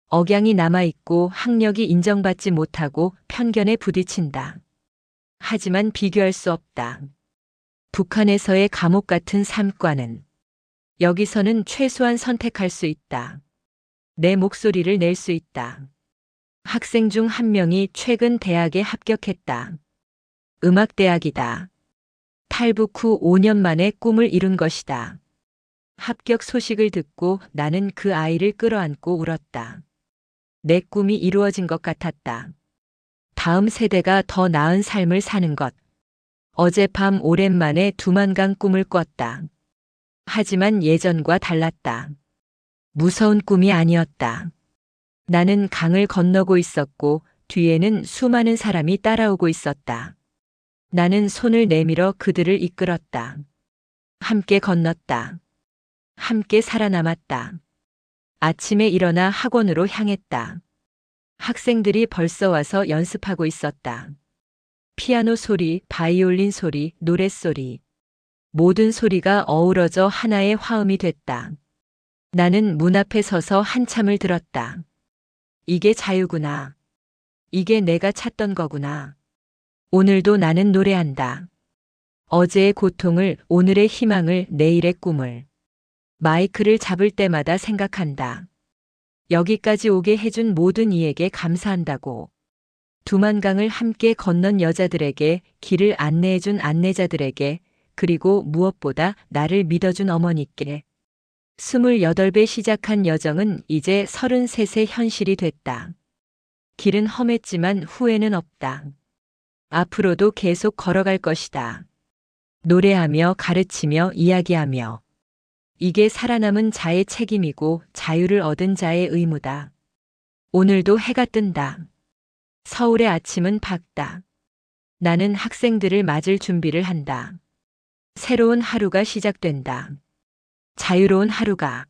S1: 억양이 남아있고 학력이 인정받지 못하고 편견에 부딪힌다. 하지만 비교할 수 없다. 북한에서의 감옥 같은 삶과는 여기서는 최소한 선택할 수 있다. 내 목소리를 낼 수 있다. 학생 중 한 명이 최근 대학에 합격했다. 음악대학이다. 탈북 후 5년 만에 꿈을 이룬 것이다. 합격 소식을 듣고 나는 그 아이를 끌어안고 울었다. 내 꿈이 이루어진 것 같았다. 다음 세대가 더 나은 삶을 사는 것. 어젯밤 오랜만에 두만강 꿈을 꿨다. 하지만 예전과 달랐다. 무서운 꿈이 아니었다. 나는 강을 건너고 있었고 뒤에는 수많은 사람이 따라오고 있었다. 나는 손을 내밀어 그들을 이끌었다. 함께 건넜다. 함께 살아남았다. 아침에 일어나 학원으로 향했다. 학생들이 벌써 와서 연습하고 있었다. 피아노 소리, 바이올린 소리, 노랫소리. 모든 소리가 어우러져 하나의 화음이 됐다. 나는 문 앞에 서서 한참을 들었다. 이게 자유구나. 이게 내가 찾던 거구나. 오늘도 나는 노래한다. 어제의 고통을, 오늘의 희망을, 내일의 꿈을. 마이크를 잡을 때마다 생각한다. 여기까지 오게 해준 모든 이에게 감사한다고. 두만강을 함께 건넌 여자들에게, 길을 안내해준 안내자들에게, 그리고 무엇보다 나를 믿어준 어머니께. 28배 시작한 여정은 이제 33세 현실이 됐다. 길은 험했지만 후회는 없다. 앞으로도 계속 걸어갈 것이다. 노래하며 가르치며 이야기하며. 이게 살아남은 자의 책임이고 자유를 얻은 자의 의무다. 오늘도 해가 뜬다. 서울의 아침은 밝다. 나는 학생들을 맞을 준비를 한다. 새로운 하루가 시작된다. 자유로운 하루가.